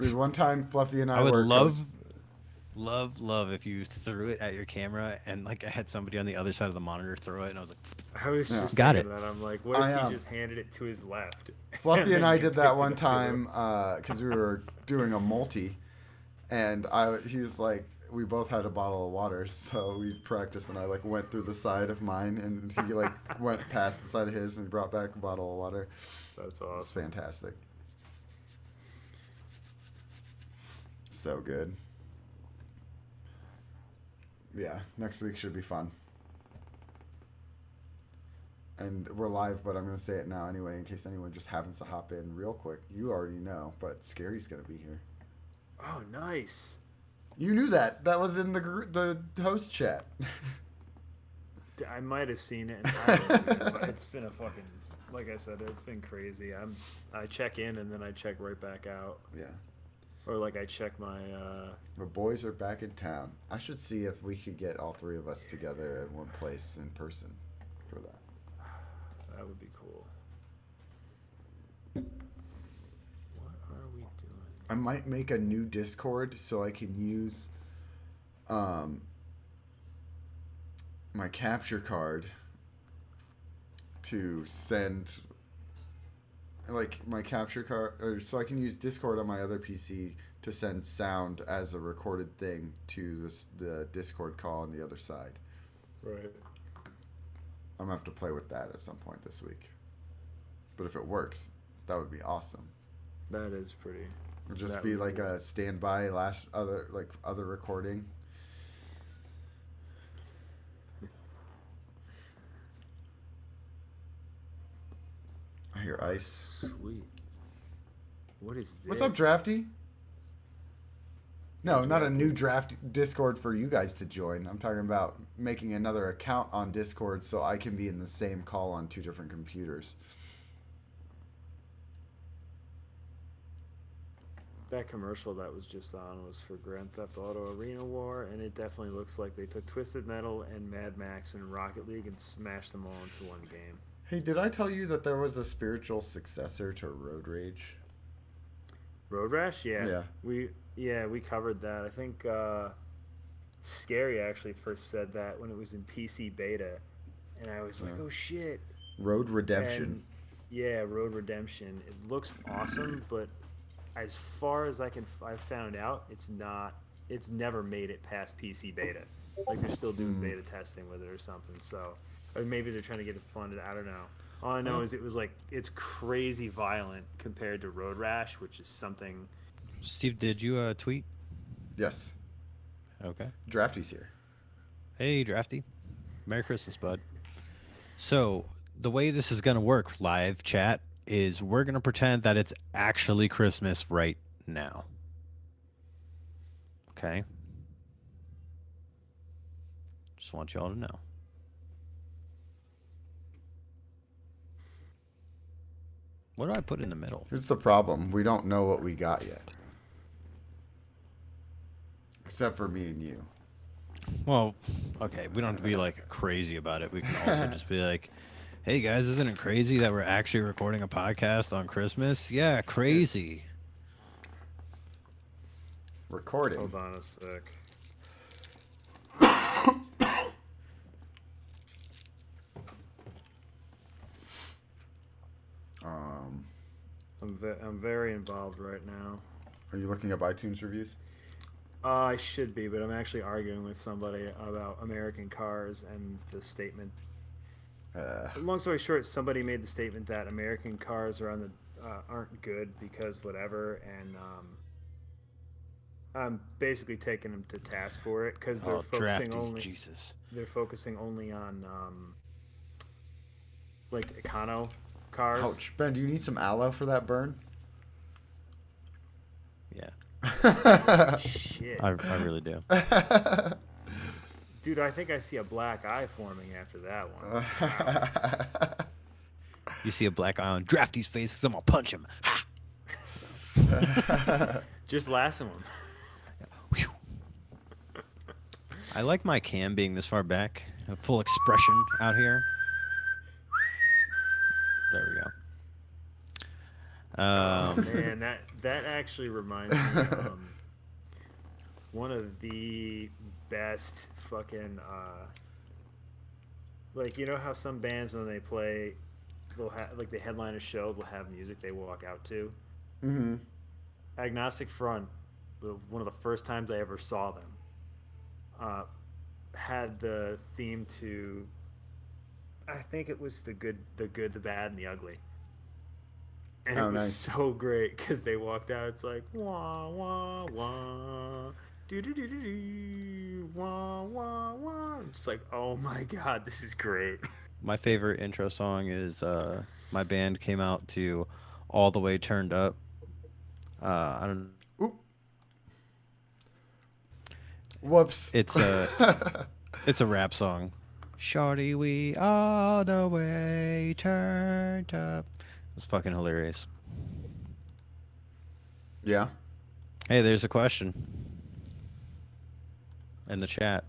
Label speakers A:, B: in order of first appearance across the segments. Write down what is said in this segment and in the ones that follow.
A: Dude, one time Fluffy and
B: I
A: I
B: would
A: were
B: love if you threw it at your camera and like I had somebody on the other side of the monitor throw it and I was like,
C: I was
A: yeah.
C: just
B: got
C: thinking
B: it.
C: that. I'm like, what if
A: I
C: he just handed it to his left,
A: Fluffy
C: and
A: and
C: then
A: I
C: you
A: did that
C: picked it
A: one
C: up the other
A: time because we were doing a multi, and he was like, we both had a bottle of water, so we practiced, and I like went through the side of mine, and he like went past the side of his, and he brought back a bottle of water.
C: That's
A: It was
C: awesome.
A: fantastic. So good. Yeah, next week should be fun. And we're live, but I'm going to say it now anyway in case anyone just happens to hop in real quick. You already know, but Scary's going to be here.
C: Oh, nice.
A: You knew that. That was in the host chat.
C: I might have seen it. And I don't know, but it's been a fucking, like I said, it's been crazy. I check in and then I check right back out,
A: Yeah.
C: or like I check my.
A: The boys are back in town. I should see if we could get all three of us together in one place in person for that.
C: That would be cool. What are we doing?
A: I might make a new Discord so I can use my capture card to send like my capture card, or so I can use Discord on my other PC to send sound as a recorded thing to the Discord call on the other side.
C: Right.
A: I'm gonna have to play with that at some point this week. But if it works, that would be awesome.
C: That is pretty.
A: It'll just
C: That
A: be
C: would be
A: like
C: cool.
A: a standby other recording. I hear ice.
C: Sweet. What is this?
A: What's up, Drafty? No, not a
C: Drafty.
A: new draft Discord for you guys to join. I'm talking about making another account on Discord so I can be in the same call on two different computers.
C: That commercial that was just on was for Grand Theft Auto Arena War, and it definitely looks like they took Twisted Metal and Mad Max and Rocket League and smashed them all into one game.
A: Hey, did I tell you that there was a spiritual successor to Road Rage?
C: Road Rash, yeah.
A: Yeah.
C: We covered that. I think Scary actually first said that when it was in PC beta, and I was like,
A: Yeah.
C: oh shit.
A: Road Redemption.
C: And yeah, Road Redemption. It looks awesome, but as far as I found out, it's never made it past PC beta. Like they're still doing beta testing with it or something. So, or maybe they're trying to get it funded. I don't know. All I know is it was like it's crazy violent compared to Road Rash, which is something.
B: Steve, did you tweet?
A: Yes.
B: Okay.
A: Drafty's here.
B: Hey, Drafty. Merry Christmas, bud. So, the way this is going to work, live chat, is we're going to pretend that it's actually Christmas right now. Okay? Just want y'all to know. What do I put in the middle?
A: Here's the problem. We don't know what we got yet. Except for me and you.
B: Well, okay, we don't have to be like crazy about it. We can also just be like, hey guys, isn't it crazy that we're actually recording a podcast on Christmas? Yeah, crazy.
A: Recording.
C: Hold on a sec.
A: Um,
C: I'm very involved right now.
A: are you looking up iTunes reviews?
C: I should be, but I'm actually arguing with somebody about American cars and the statement. Long story short, somebody made the statement that American cars are on the aren't good because whatever, and I'm basically taking them to task for it because they're
B: Oh,
C: focusing
B: Drafty,
C: only
B: Jesus.
C: they're focusing only on like econo cars.
A: Ouch. Ben, do you need some aloe for that burn?
B: Yeah,
C: Shit,
B: I really do.
C: dude, I think I see a black eye forming after that one. Wow.
B: You see a black eye on Drafty's face because I'm going to punch him. Ha!
C: Just lasso him.
B: Whew. I like my cam being this far back. A full expression out here. There we go.
C: Oh
B: Um,
C: man, that actually reminds me. One of the best fucking like you know how some bands when they play, they'll have like the headline a show, they'll have music they walk out to.
A: Mm-hmm.
C: Agnostic Front, one of the first times I ever saw them, uh, had the theme to. I think it was the good, the bad, and the ugly, and it
A: Oh,
C: was
A: nice.
C: so great because they walked out. It's like wah wah wah, do do do do do, wah wah wah. I'm just like, oh my god, this is great.
B: my favorite intro song is my band came out to All the Way Turned Up. I don't.
A: Oop. Whoops.
B: It's a it's a rap song. Shorty, we all the way turned up. It's fucking hilarious.
A: Yeah.
B: Hey, there's a question in the chat.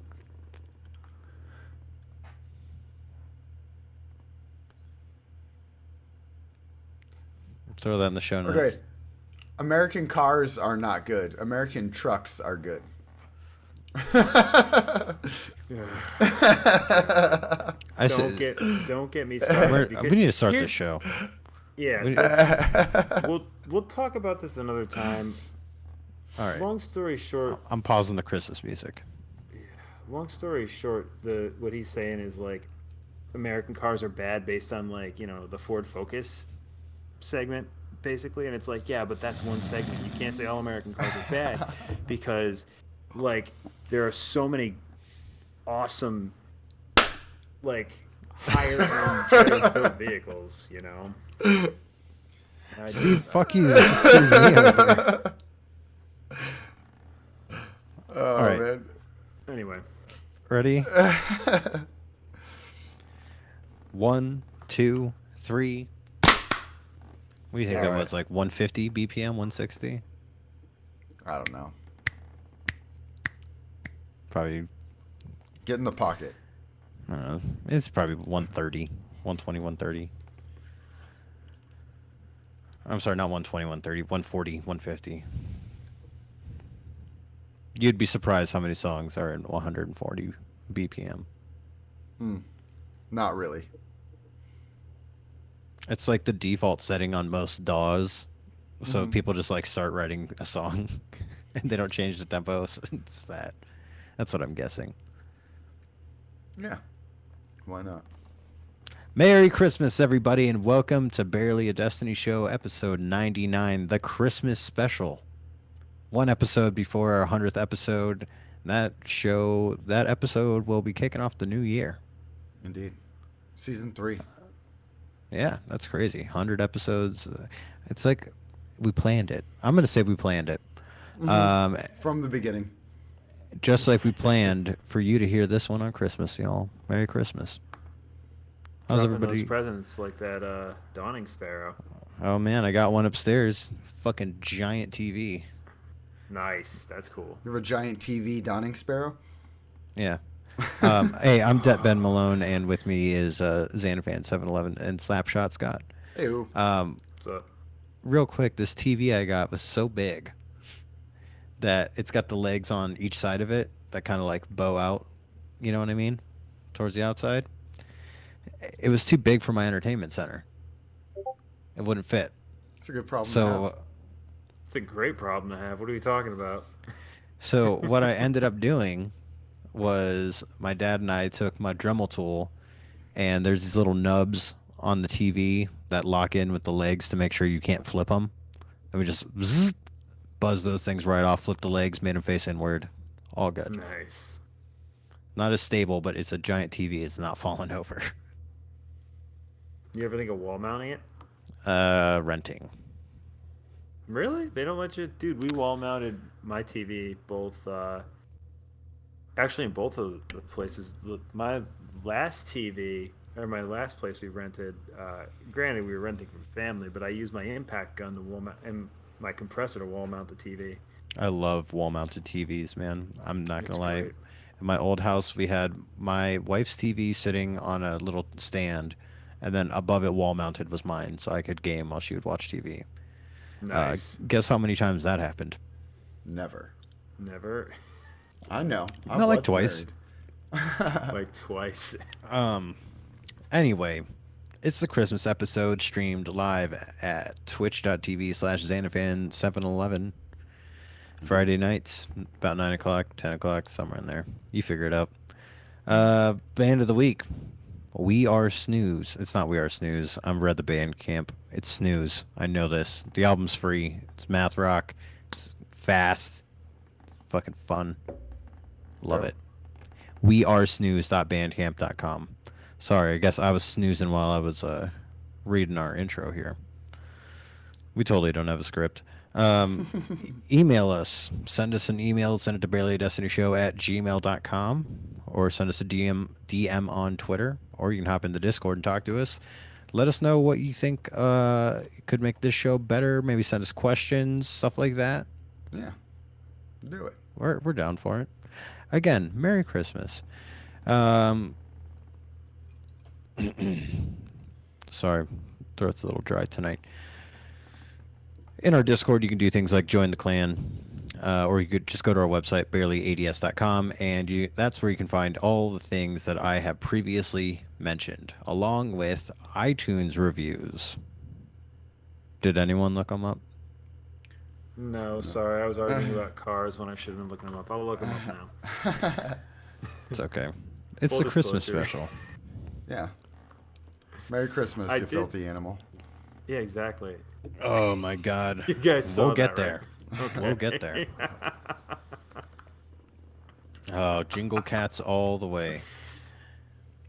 B: Throw that in the show notes.
A: Okay. American cars are not good. American trucks are good.
B: I said,
C: Don't get me started.
B: we need to start
C: here's-
B: this show.
C: Yeah,
B: We-
C: we'll talk about this another time.
B: All right.
C: Long story short,
B: I'm pausing the Christmas music.
C: what he's saying is like American cars are bad based on like the Ford Focus segment basically, and it's like yeah, but that's one segment. You can't say all American cars are bad because like there are so many awesome like higher end better built vehicles. I
B: Steve,
C: just-
B: fuck you. Excuse me. Over
A: Oh,
B: right.
A: man.
C: Anyway,
B: Ready? 1, 2, 3. What do you think
A: All
B: that
A: right.
B: was? Like 150 BPM, 160?
A: I don't know.
B: Probably,
A: Get in the pocket.
B: I don't know. It's probably 130, 120, 130. I'm sorry, not 120, 130, 140, 150. You'd be surprised how many songs are in 140 BPM.
A: Not really.
B: It's like the default setting on most DAWs. So
A: Mhm.
B: people just like start writing a song and they don't change the tempo. So it's that. That's what I'm guessing.
A: Yeah. Why not?
B: Merry Christmas, everybody, and welcome to Barely a Destiny Show, episode 99, the Christmas special. One episode before our 100th episode. That episode will be kicking off the new year.
A: Indeed. Season 3.
B: Yeah, that's crazy. 100 episodes. It's like we planned it. I'm going to say we planned it.
A: From the beginning.
B: Just like we planned for you to hear this one on Christmas, y'all. Merry Christmas. How's
C: dropping
B: everybody?
C: those presents like that Dawning Sparrow.
B: Oh man, I got one upstairs. Fucking giant TV.
C: Nice, that's cool.
A: You have a giant TV Dawning Sparrow?
B: Yeah. Hey, I'm Ben Malone, and with me is Xanafan 711 and Slapshot Scott.
A: Ew.
C: So
B: Real quick, this TV I got was so big that it's got the legs on each side of it that kind of like bow out. You know what I mean? Towards the outside. It was too big for my entertainment center. It wouldn't fit.
A: It's a good problem to
B: So,
A: have.
C: it's a great problem to have. What are you talking about?
B: so what I ended up doing was my dad and I took my Dremel tool, and there's these little nubs on the TV that lock in with the legs to make sure you can't flip them. And we just buzz those things right off, flip the legs, made them face inward. All good.
C: Nice.
B: Not as stable, but it's a giant TV. It's not falling over.
C: You ever think of wall mounting it?
B: Renting.
C: Really? They don't let you, dude. We wall mounted my TV both. Actually, in both of the places. My last TV or my last place we rented. Granted, we were renting from family, but I used my impact gun to wall mount and my compressor to wall mount the TV.
B: I love wall-mounted TVs, man. I'm not
C: It's
B: gonna lie.
C: great.
B: In my old house, we had my wife's TV sitting on a little stand, and then above it, wall-mounted, was mine, so I could game while she would watch TV.
C: Nice.
B: Guess how many times that happened?
A: Never.
C: Never.
A: I know. I
B: Not like
A: was
B: twice.
A: married.
C: Like twice.
B: Anyway, it's the Christmas episode streamed live at twitch.tv/Xanafan711 Friday nights, about 9 o'clock, 10 o'clock, somewhere in there. You figure it out. Band of the week. We Are Snooze. It's not We Are Snooze. I'm read the band camp. It's Snooze. I know this. The album's free. It's math rock. It's fast. Fucking fun. Love
A: Yep.
B: it. wearesnooze.bandcamp.com. Sorry, I guess I was snoozing while I was reading our intro here. We totally don't have a script. Email us. Send us an email. Send it to barelyadestinyshow@gmail.com, or send us a DM on Twitter, or you can hop in the Discord and talk to us. Let us know what you think could make this show better. Maybe send us questions, stuff like that.
A: Yeah. Do it.
B: We're down for it. Again, Merry Christmas. Sorry, throat's a little dry tonight. In our Discord, you can do things like join the clan, or you could just go to our website, barelyads.com, and that's where you can find all the things that I have previously mentioned, along with iTunes reviews. Did anyone look them up?
C: No, sorry. I was arguing about cars when I should have been looking them up. I'll look them up now.
B: It's okay. It's
C: Full
B: the Christmas
C: disclosure.
B: special.
A: Yeah. Merry Christmas,
C: I
A: you
C: did-
A: filthy animal.
C: Yeah, exactly.
B: Oh my God.
C: You guys saw
B: We'll get
C: that,
B: there.
C: right? Okay.
B: We'll get there. Oh, Jingle Cats all the way.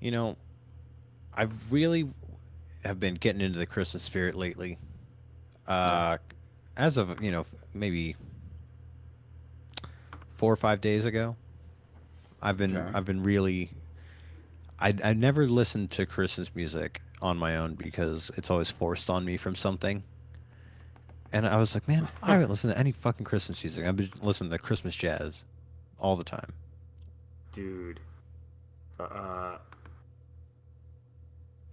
B: You know, I really have been getting into the Christmas spirit lately. As of, maybe 4 or 5 days ago, I've been really. I never listened to Christmas music on my own because it's always forced on me from something. And I was like, man, I haven't listened to any fucking Christmas music. I've been listening to Christmas jazz all the time.
C: Dude.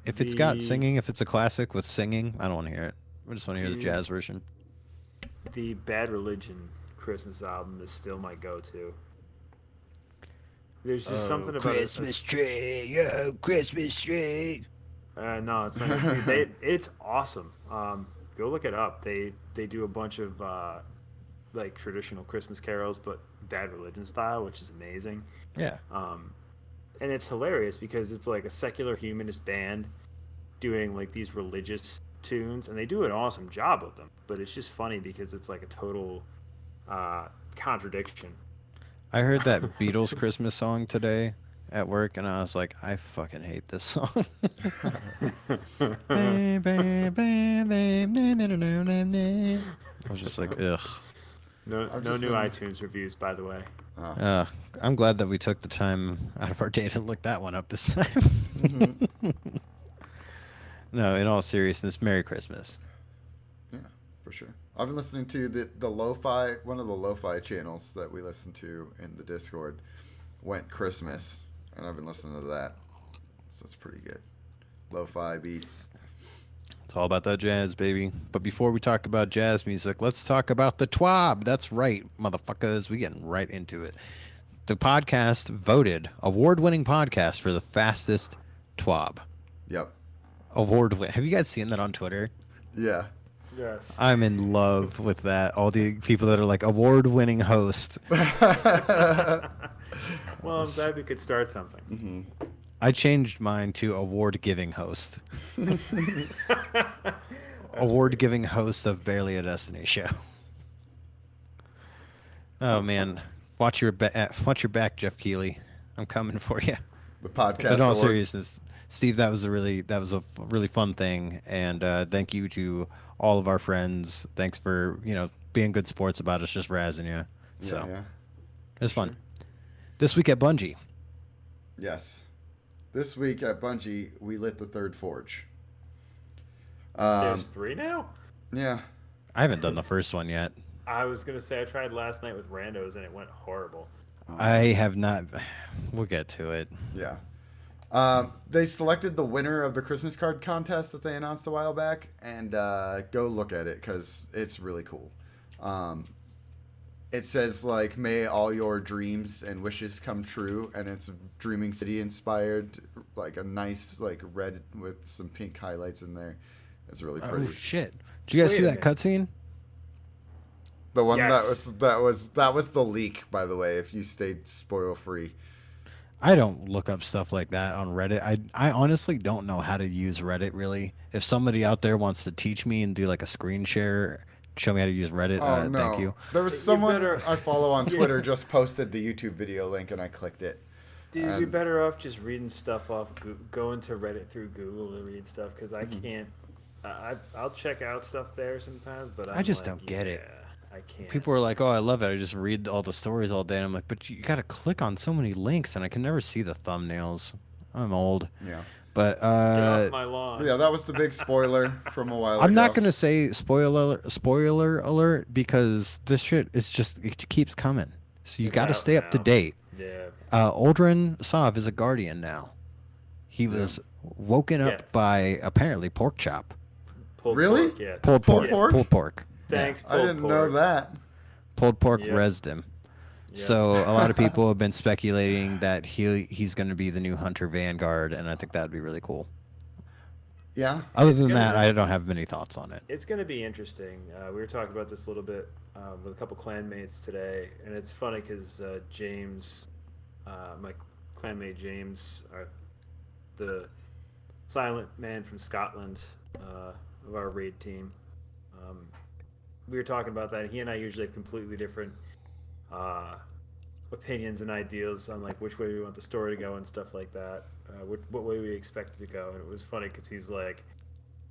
B: If it's got
C: The-
B: singing, if it's a classic with singing, I don't want to hear it. I just want to hear the
C: Dude.
B: jazz version.
C: The Bad Religion Christmas album is still my go-to. There's just something about
B: tree, oh, Christmas tree.
C: No, it's not. Dude, it's awesome. Go look it up. They do a bunch of like traditional Christmas carols, but Bad Religion style, which is amazing.
B: Yeah.
C: And it's hilarious because it's like a secular humanist band doing like these religious tunes, and they do an awesome job with them. But it's just funny because it's like a total contradiction.
B: I heard that Beatles Christmas song today at work, and I was like, I fucking hate this song. I was just like, ugh.
C: No
A: I've
C: new
A: just been-
C: iTunes reviews, by the way.
B: I'm glad that we took the time out of our day to look that one up this time.
A: Mm-hmm.
B: No, in all seriousness, Merry Christmas.
A: Yeah, for sure. I've been listening to the lo-fi, one of the lo-fi channels that we listen to in the Discord went Christmas, and I've been listening to that. So it's pretty good. Lo-fi beats.
B: It's all about that jazz, baby. But before we talk about jazz music, let's talk about the TWAB. That's right, motherfuckers. We getting right into it. The podcast voted award-winning podcast for the fastest TWAB.
A: Yep.
B: Award-winning. Have you guys seen that on Twitter?
A: Yeah.
C: Yes.
B: I'm in love with that. All the people that are like award-winning host.
C: Well, I'm glad we could start something.
A: Mm-hmm.
B: I changed mine to award-giving host. Award-giving host of Barely a Destiny show. Oh man, watch your back, Jeff Keighley. I'm coming for you.
A: The podcast.
B: But in all
A: awards.
B: seriousness, Steve, that was a really fun thing, and thank you to all of our friends. Thanks for being good sports about us just razzing you. So
A: Yeah.
B: it was fun. This week at Bungie.
A: Yes. This week at Bungie, we lit the third forge.
C: There's 3 now?
A: Yeah.
B: I haven't done the first one yet.
C: I was gonna say I tried last night with randos and it went horrible.
B: I have not. We'll get to it.
A: Yeah. They selected the winner of the Christmas card contest that they announced a while back, and go look at it because it's really cool. It says like, "May all your dreams and wishes come true," and it's Dreaming City inspired, like a nice like red with some pink highlights in there. It's really pretty.
B: Oh shit! Did you guys
C: Wait
B: see
C: a
B: that cutscene?
A: The one
C: Yes.
A: that was the leak, by the way. If you stayed spoil free.
B: I don't look up stuff like that on Reddit. I honestly don't know how to use Reddit really. If somebody out there wants to teach me and do like a screen share, show me how to use Reddit,
A: Oh no!
B: thank you.
A: There was
C: You
A: someone
C: better-
A: I follow on
C: Yeah.
A: Twitter just posted the YouTube video link, and I clicked it.
C: Dude, you're
A: And-
C: better off just reading stuff off, going to Reddit through Google to read stuff because I can't. I'll check out stuff there sometimes, but
B: I just don't get it.
C: I can't.
B: People are like, "Oh, I love it. I just read all the stories all day." And I'm like, "But you got to click on so many links, and I can never see the thumbnails. I'm old."
A: Yeah.
B: But
C: Get off my lawn.
A: Yeah, that was the big spoiler from a while ago.
B: I'm not gonna say spoiler alert because this shit is just it keeps coming. So you
C: It's
B: got to
C: out
B: stay up to
C: now.
B: date.
C: Yeah.
B: Uldren Sov is a guardian now. He was woken up
C: Yeah.
B: by apparently pork chop.
C: Pulled
A: Really?
C: pork, yeah.
B: Pulled
A: pulled
B: pork.
A: pork?
B: Pulled pork.
C: Thanks.
A: I didn't know that.
B: Pulled pork
C: Yep.
B: rezzed him.
C: Yeah.
B: So a lot of people have been speculating that he's going to be the new Hunter Vanguard, and I think that would be really cool.
A: Yeah.
B: Other
C: It's
B: than
C: gonna
B: that,
C: be-
B: I don't have many thoughts on it.
C: It's going to be interesting. We were talking about this a little bit with a couple clanmates today, and it's funny because James, my clanmate James, the silent man from Scotland of our raid team, we were talking about that. He and I usually have completely different opinions and ideas on like which way we want the story to go and stuff like that. What way we expect it to go, and it was funny because he's like,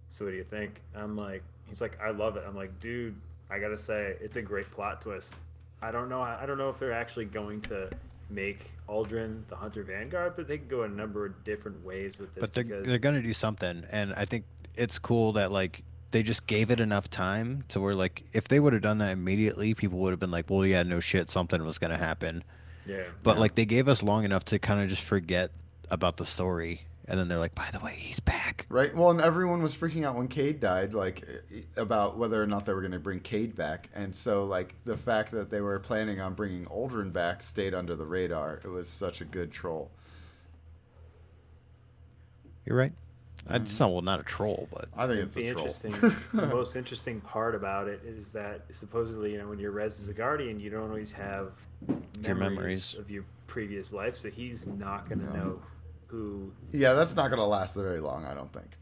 C: "So what do you think?" I'm like, he's like, "I love it." I'm like, "Dude, I gotta say, it's a great plot twist." I don't know if they're actually going to make Uldren the Hunter Vanguard, but they can go a number of different ways with this.
B: But they're
C: because,
B: going to do something, and I think it's cool that like they just gave it enough time to where like if they would have done that immediately, people would have been like, "Well, yeah, no shit, something was going to happen."
C: yeah,
B: But like they gave us long enough to kind of just forget about the story, and then they're like, "By the way, he's back."
A: Right. Well, and everyone was freaking out when Cade died, like about whether or not they were going to bring Cade back, and so like the fact that they were planning on bringing Uldren back stayed under the radar. It was such a good troll.
B: You're right. It's not, well, not a troll, but
A: I think it's
C: the
A: a troll.
C: interesting, the most interesting part about it is that supposedly, when you're res as a guardian, you don't always have
B: Your memories.
C: of your previous life, so he's not going to know who.
A: Yeah, that's not going to last very long, I don't think.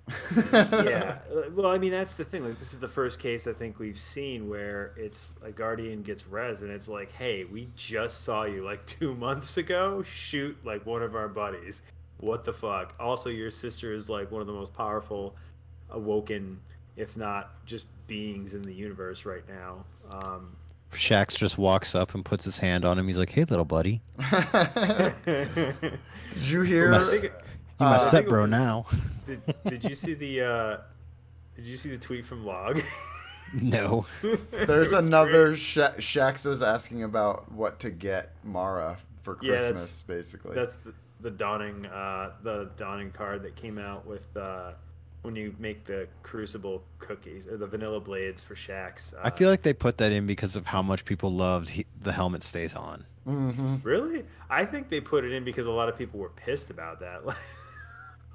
C: Yeah, well, I mean that's the thing. Like, this is the first case I think we've seen where it's a guardian gets res, and it's like, hey, we just saw you like 2 months ago shoot like one of our buddies. What the fuck? Also, your sister is like one of the most powerful awoken, if not just beings in the universe right now.
B: Shax just walks up and puts his hand on him. He's like, "Hey, little buddy,
A: Did you hear?
B: My- you my
C: I think
B: step
C: it
B: bro
C: was-
B: now."
C: Did you see the tweet from Log?
B: No.
A: There's
C: It was
A: another Shax was asking about what to get Mara for
C: Yeah,
A: Christmas, basically.
C: That's the dawning card that came out with when you make the Crucible cookies or the vanilla blades for Shax.
B: I feel like they put that in because of how much people loved the helmet stays on.
C: Really, I think they put it in because a lot of people were pissed about that.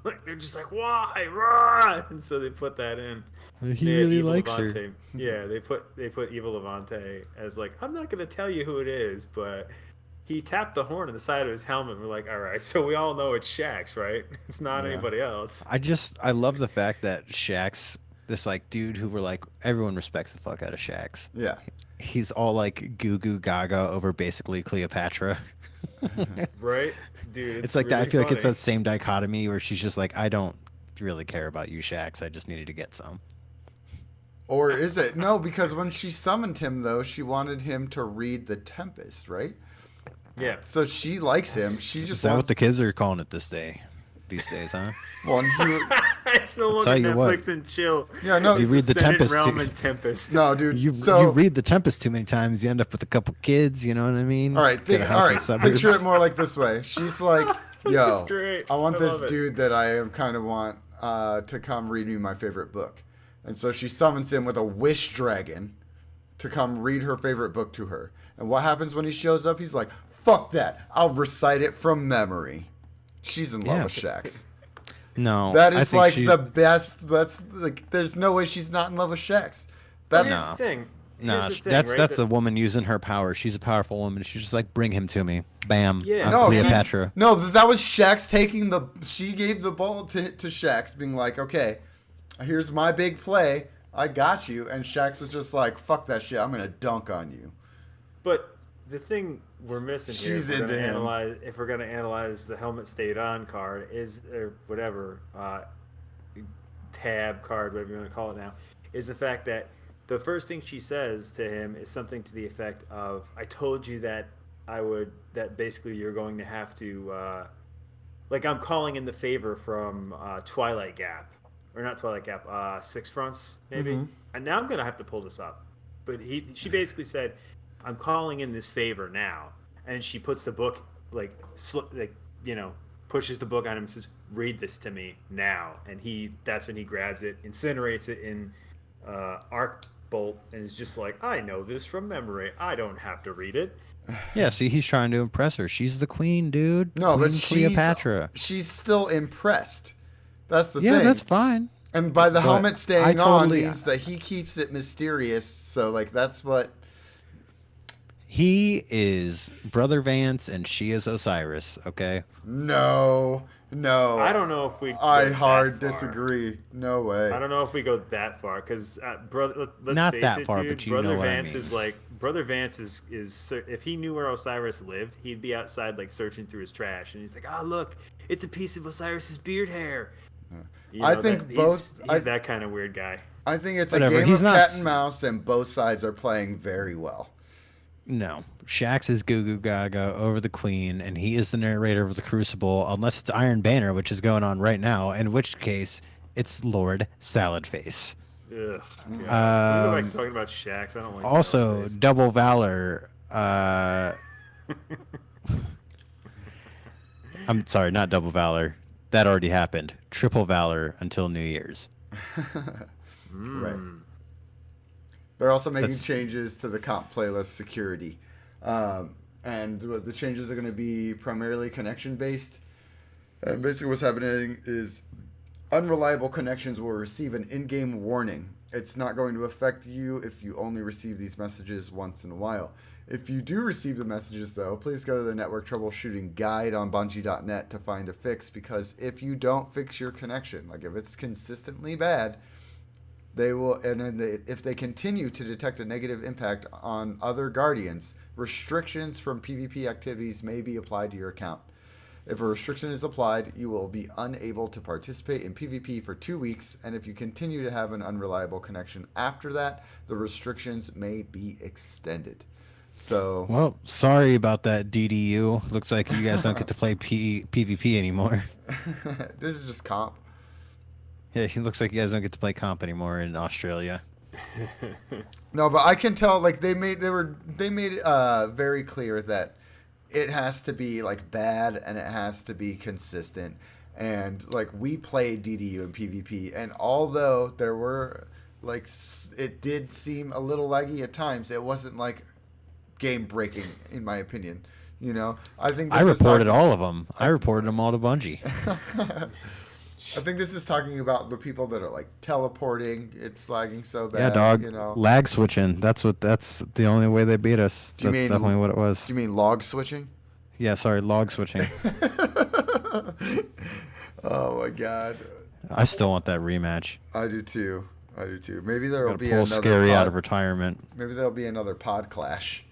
C: Like they're just like, why, rah! And so they put that in.
B: He
C: They had
B: really
C: Evil
B: likes her.
C: Levante. Yeah, they put Evil Levante as like, I'm not gonna tell you who it is, but he tapped the horn on the side of his helmet. We're like, all right, so we all know it's Shax, right? It's not
A: Yeah.
C: anybody else.
B: I love the fact that Shax, this like dude who we're like, everyone respects the fuck out of Shax.
A: Yeah.
B: He's all like goo goo gaga over basically Cleopatra.
C: Right, dude.
B: It's like that. I
C: really
B: feel like it's
C: funny.
B: that same dichotomy where she's just like, I don't really care about you, Shax. I just needed to get some.
A: Or is it? No, because when she summoned him, though, she wanted him to read the Tempest, right?
C: Yeah.
A: So she likes him. She just
B: Is that what
A: wants...
B: the kids are calling it these days, huh?
A: Well, and he...
C: It's no longer
B: tell you what.
C: Netflix and chill.
A: Yeah, no,
B: You
C: It's
B: read the
C: Ascendant
B: Tempest
C: Realm
B: too.
C: and Tempest.
A: No, dude.
B: You
A: so,
B: read the Tempest too many times, you end up with a couple kids. You know what I mean?
A: all right,
B: Get a house
A: all
B: in
A: right.
B: the suburbs.
A: Picture it more like this way. She's like, Yo,
C: is great.
A: I want
C: I
A: this
C: love it.
A: dude that I kind of want to come read me my favorite book. And so she summons him with a wish dragon to come read her favorite book to her. And what happens when he shows up? He's like, fuck that. I'll recite it from memory. She's in love
B: Yeah.
A: with Shax.
B: No,
A: That
B: I
A: is
B: think
A: like
B: she-
A: the best. That's like, there's no way she's not in love with Shax.
C: But
A: That's
C: here's
B: No.
C: the thing.
B: No,
C: Here's the thing,
B: that's
C: right?
B: that's
C: The-
B: a woman using her power. She's a powerful woman. She's just like, bring him to me. Bam.
C: Yeah.
B: I'm
A: no,
B: Cleopatra.
A: no, that was Shax taking the. She gave the ball to Shax, being like, okay, here's my big play. I got you. And Shax is just like, fuck that shit. I'm gonna dunk on you.
C: But the thing we're missing here,
A: She's
C: if we're
A: into
C: gonna
A: him.
C: analyze, if we're gonna analyze the helmet stayed on card, is or whatever tab card, whatever you want to call it now, is the fact that the first thing she says to him is something to the effect of, "I told you that that basically you're going to have to, like I'm calling in the favor from Twilight Gap, or not Twilight Gap, Six Fronts maybe,
A: Mhm.
C: and now I'm gonna have to pull this up." But she basically said, "I'm calling in this favor now," and she puts the book pushes the book on him and says, "Read this to me now." And that's when he grabs it, incinerates it in arc bolt, and is just like, "I know this from memory. I don't have to read it."
B: Yeah, see, he's trying to impress her. She's the queen, dude.
A: No,
B: Queen
A: but
B: Cleopatra.
A: she's still impressed. That's the
B: Yeah,
A: thing.
B: that's fine.
A: And by the
B: But
A: helmet staying
B: I totally-
A: on means that he keeps it mysterious. So like that's what.
B: He is Brother Vance and she is Osiris, okay?
A: No.
C: I don't know if we.
A: I
C: go that
A: hard
C: far.
A: disagree. No way.
C: I don't know if we go that far because brother. Let's
B: Not
C: face
B: that
C: it,
B: far,
C: dude,
B: but you
C: Brother
B: know what I
C: Vance
B: mean.
C: is like Brother Vance is if he knew where Osiris lived, he'd be outside like searching through his trash, and he's like, "Oh look, it's a piece of Osiris's beard hair." You
A: I
C: know,
A: think
C: that-
A: both-
C: He's
A: I-
C: that kind of weird guy.
A: I think it's
B: Whatever,
A: a game
B: he's
A: of
B: not
A: cat
B: s-
A: and mouse, and both sides are playing very well.
B: No. Shax is Goo Goo Gaga over the queen, and he is the narrator of the Crucible, unless it's Iron Banner, which is going on right now, in which case it's Lord Salad Face.
C: Ugh. God. We go
B: Um,
C: back talking about Shax. I don't like.
B: Also,
C: Salad Face.
B: Double Valor. I'm sorry, not Double Valor. That already happened. Triple Valor until New Year's.
A: Right.
C: Mm.
A: They're also making
B: That's-
A: changes to the comp playlist security. And the changes are going to be primarily connection based. And basically, what's happening is unreliable connections will receive an in game warning. It's not going to affect you if you only receive these messages once in a while. If you do receive the messages, though, please go to the network troubleshooting guide on Bungie.net to find a fix, because if you don't fix your connection, like if it's consistently bad, they will, and then if they continue to detect a negative impact on other Guardians, restrictions from PvP activities may be applied to your account. If a restriction is applied, you will be unable to participate in PvP for 2 weeks, and if you continue to have an unreliable connection after that, the restrictions may be extended. So,
B: Well, sorry about that, DDU. Looks like you guys don't get to play PvP anymore.
A: this is just comp.
B: Yeah, it looks like you guys don't get to play comp anymore in Australia.
A: No, but I can tell, like, they made it very clear that it has to be like bad and it has to be consistent. And like we played DDU in PvP, and although there were like it did seem a little laggy at times, it wasn't like game breaking in my opinion. You know, I think
B: I
A: this is
B: reported
A: talking-
B: all of them. I reported them all to Bungie.
A: I think this is talking about the people that are like teleporting. It's lagging so bad.
B: Yeah, dog.
A: You know.
B: Lag switching. That's the only way they beat us.
A: Do you
B: That's
A: mean-
B: definitely what it was.
A: Do you mean log switching?
B: Yeah, sorry, log switching.
A: Oh my god.
B: I still want that rematch.
A: I do too. Maybe there will
B: Gotta
A: be
B: pull
A: another
B: Scary out
A: pod-
B: of retirement.
A: Maybe there'll be another pod clash.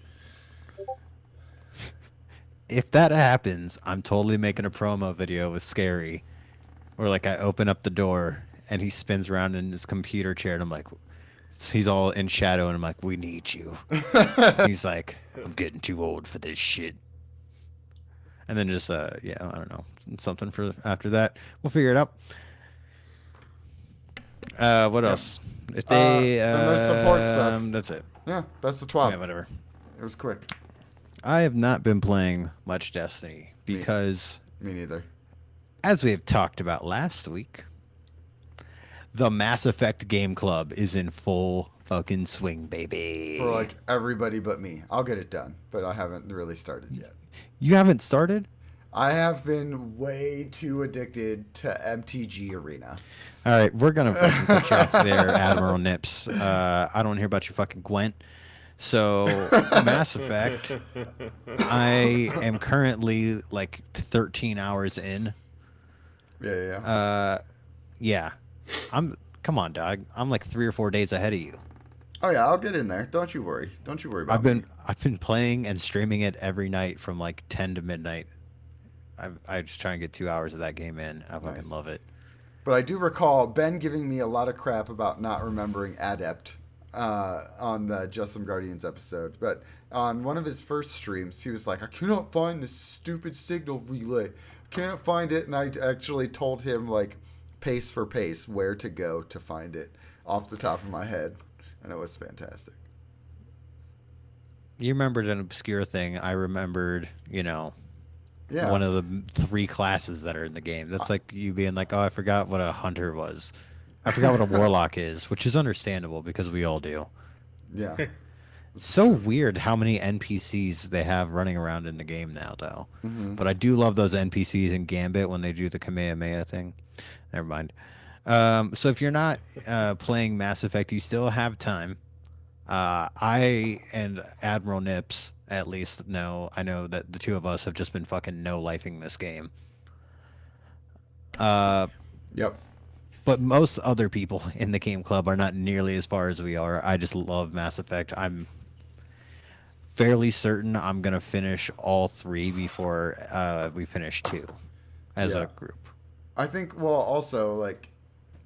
B: If that happens, I'm totally making a promo video with Scary, where like I open up the door and he spins around in his computer chair, and I'm like, he's all in shadow, and I'm like, we need you. He's like, I'm getting too old for this shit. And then just yeah, I don't know, something for after that. We'll figure it out. What else? If they
A: then there's support stuff.
B: That's it.
A: Yeah, that's the 12.
B: Yeah, whatever.
A: It was quick.
B: I have not been playing much Destiny because
A: Me neither.
B: As we have talked about last week, the Mass Effect Game Club is in full fucking swing, baby.
A: For like everybody but me. I'll get it done, but I haven't really started yet.
B: You haven't started?
A: I have been way too addicted to MTG Arena.
B: All right, we're gonna fucking put you off there, Admiral Nips. I don't want to hear about your fucking Gwent. So, Mass Effect, I am currently like 13 hours in.
A: Yeah.
B: Yeah. Come on, dog. I'm like 3 or 4 days ahead of you.
A: Oh yeah, I'll get in there. Don't you worry. Don't you worry about me.
B: I've been playing and streaming it every night from like 10 to midnight. I just try and get 2 hours of that game in. I fucking love it.
A: But I do recall Ben giving me a lot of crap about not remembering Adept on the Just Some Guardians episode. But on one of his first streams, he was like, I cannot find this stupid signal relay. I cannot find it. And I actually told him, like, pace for pace, where to go to find it off the top of my head. And it was fantastic.
B: You remembered an obscure thing. I remembered,
A: Yeah.
B: one of the 3 classes that are in the game. That's like you being like, oh, I forgot what a hunter was. I forgot what a warlock is, which is understandable because we all do.
A: Yeah.
B: It's so weird how many NPCs they have running around in the game now, though.
A: Mm-hmm.
B: But I do love those NPCs in Gambit when they do the Kamehameha thing. Never mind. So if you're not playing Mass Effect, you still have time. I and Admiral Nips, at least, I know that the two of us have just been fucking no-lifing this game.
A: Yep.
B: But most other people in the game club are not nearly as far as we are. I just love Mass Effect. I'm fairly certain I'm going to finish all 3 before we finish 2 as a group.
A: I think, well, also, like,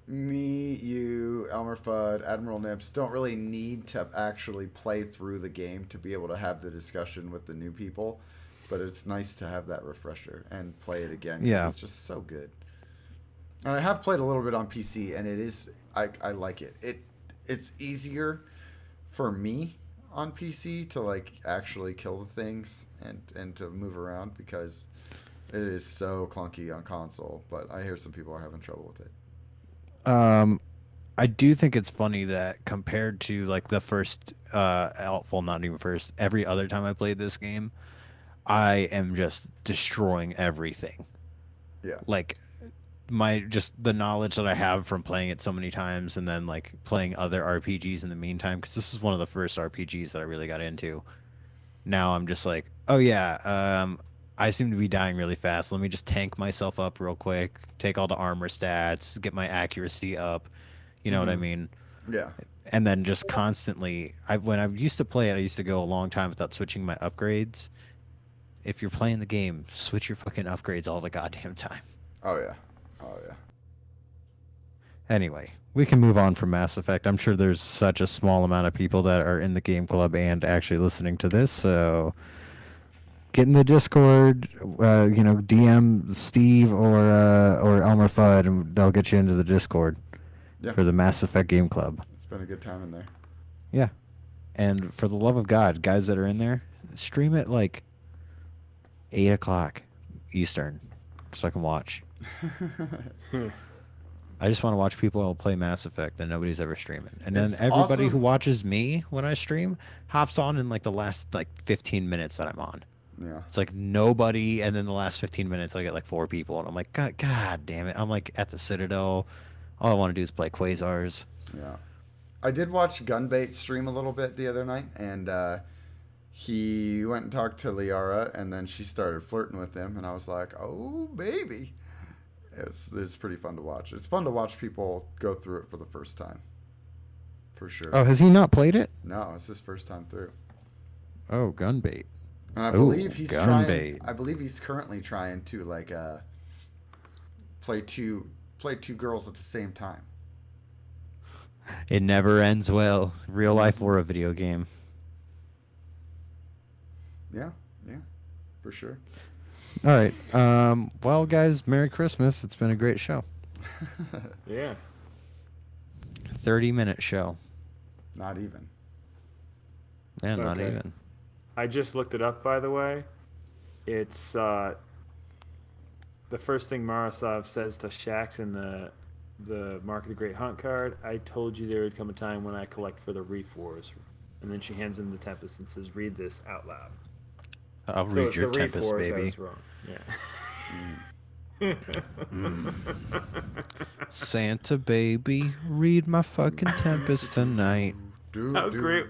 A: me, you, Elmer Fudd, Admiral Nips don't really need to actually play through the game to be able to have the discussion with the new people. But it's nice to have that refresher and play it again. 'Cause
B: Yeah.
A: It's just so good. And I have played a little bit on PC, and it is, I like it. It's easier for me on PC to, like, actually kill the things and to move around because it is so clunky on console. But I hear some people are having trouble with it.
B: I do think it's funny that compared to like the first, well, not even first, every other time I played this game, I am just destroying everything.
A: Yeah.
B: Like just the knowledge that I have from playing it so many times and then like playing other RPGs in the meantime, because this is one of the first RPGs that I really got into. Now I'm just like, oh yeah, I seem to be dying really fast. Let me just tank myself up real quick, take all the armor stats, get my accuracy up. You know what I mean?
A: Yeah.
B: And then just constantly, when I used to play it, I used to go a long time without switching my upgrades. If you're playing the game, switch your fucking upgrades all the goddamn time.
A: Oh yeah. Oh yeah.
B: Anyway, we can move on from Mass Effect. I'm sure there's such a small amount of people that are in the game club and actually listening to this, so get in the Discord, DM Steve or Elmer Fudd, and they'll get you into the Discord for the Mass Effect Game Club.
A: It's been a good time in there.
B: Yeah. And for the love of God, guys that are in there, stream it like 8 o'clock Eastern so I can watch. I just want to watch people play Mass Effect that nobody's ever streaming. And then everybody
A: awesome.
B: who watches me when I stream hops on in like the last like 15 minutes that I'm on.
A: Yeah.
B: It's like nobody, and then the last 15 minutes I get like 4 people, and I'm like, God damn it. I'm like at the Citadel. All I want to do is play Quasars.
A: Yeah. I did watch Gunbait stream a little bit the other night, and he went and talked to Liara, and then she started flirting with him, and I was like, oh, baby. It's pretty fun to watch. It's fun to watch people go through it for the first time. For sure.
B: Oh, has he not played it?
A: No, it's his first time through.
B: Oh, Gunbait.
A: And I believe he's
B: Gunbait.
A: I believe he's currently trying to like play two girls at the same time.
B: It never ends well, real life or a video game.
A: Yeah, for sure.
B: All right. Well, guys, Merry Christmas. It's been a great show.
C: Yeah.
B: 30-minute show.
A: Not even.
B: Yeah, not
C: Okay.
B: even.
C: I just looked it up, by the way. It's the first thing Marasov says to Shax in the Mark of the Great Hunt card, I told you there would come a time when I collect for the Reef Wars. And then she hands him the Tempest and says, read this out loud.
B: I'll
C: So
B: read
C: it's
B: your
C: the Reef
B: Tempest,
C: Wars I
B: baby.
C: was wrong. Yeah.
B: Santa baby, read my fucking Tempest tonight.
C: How great!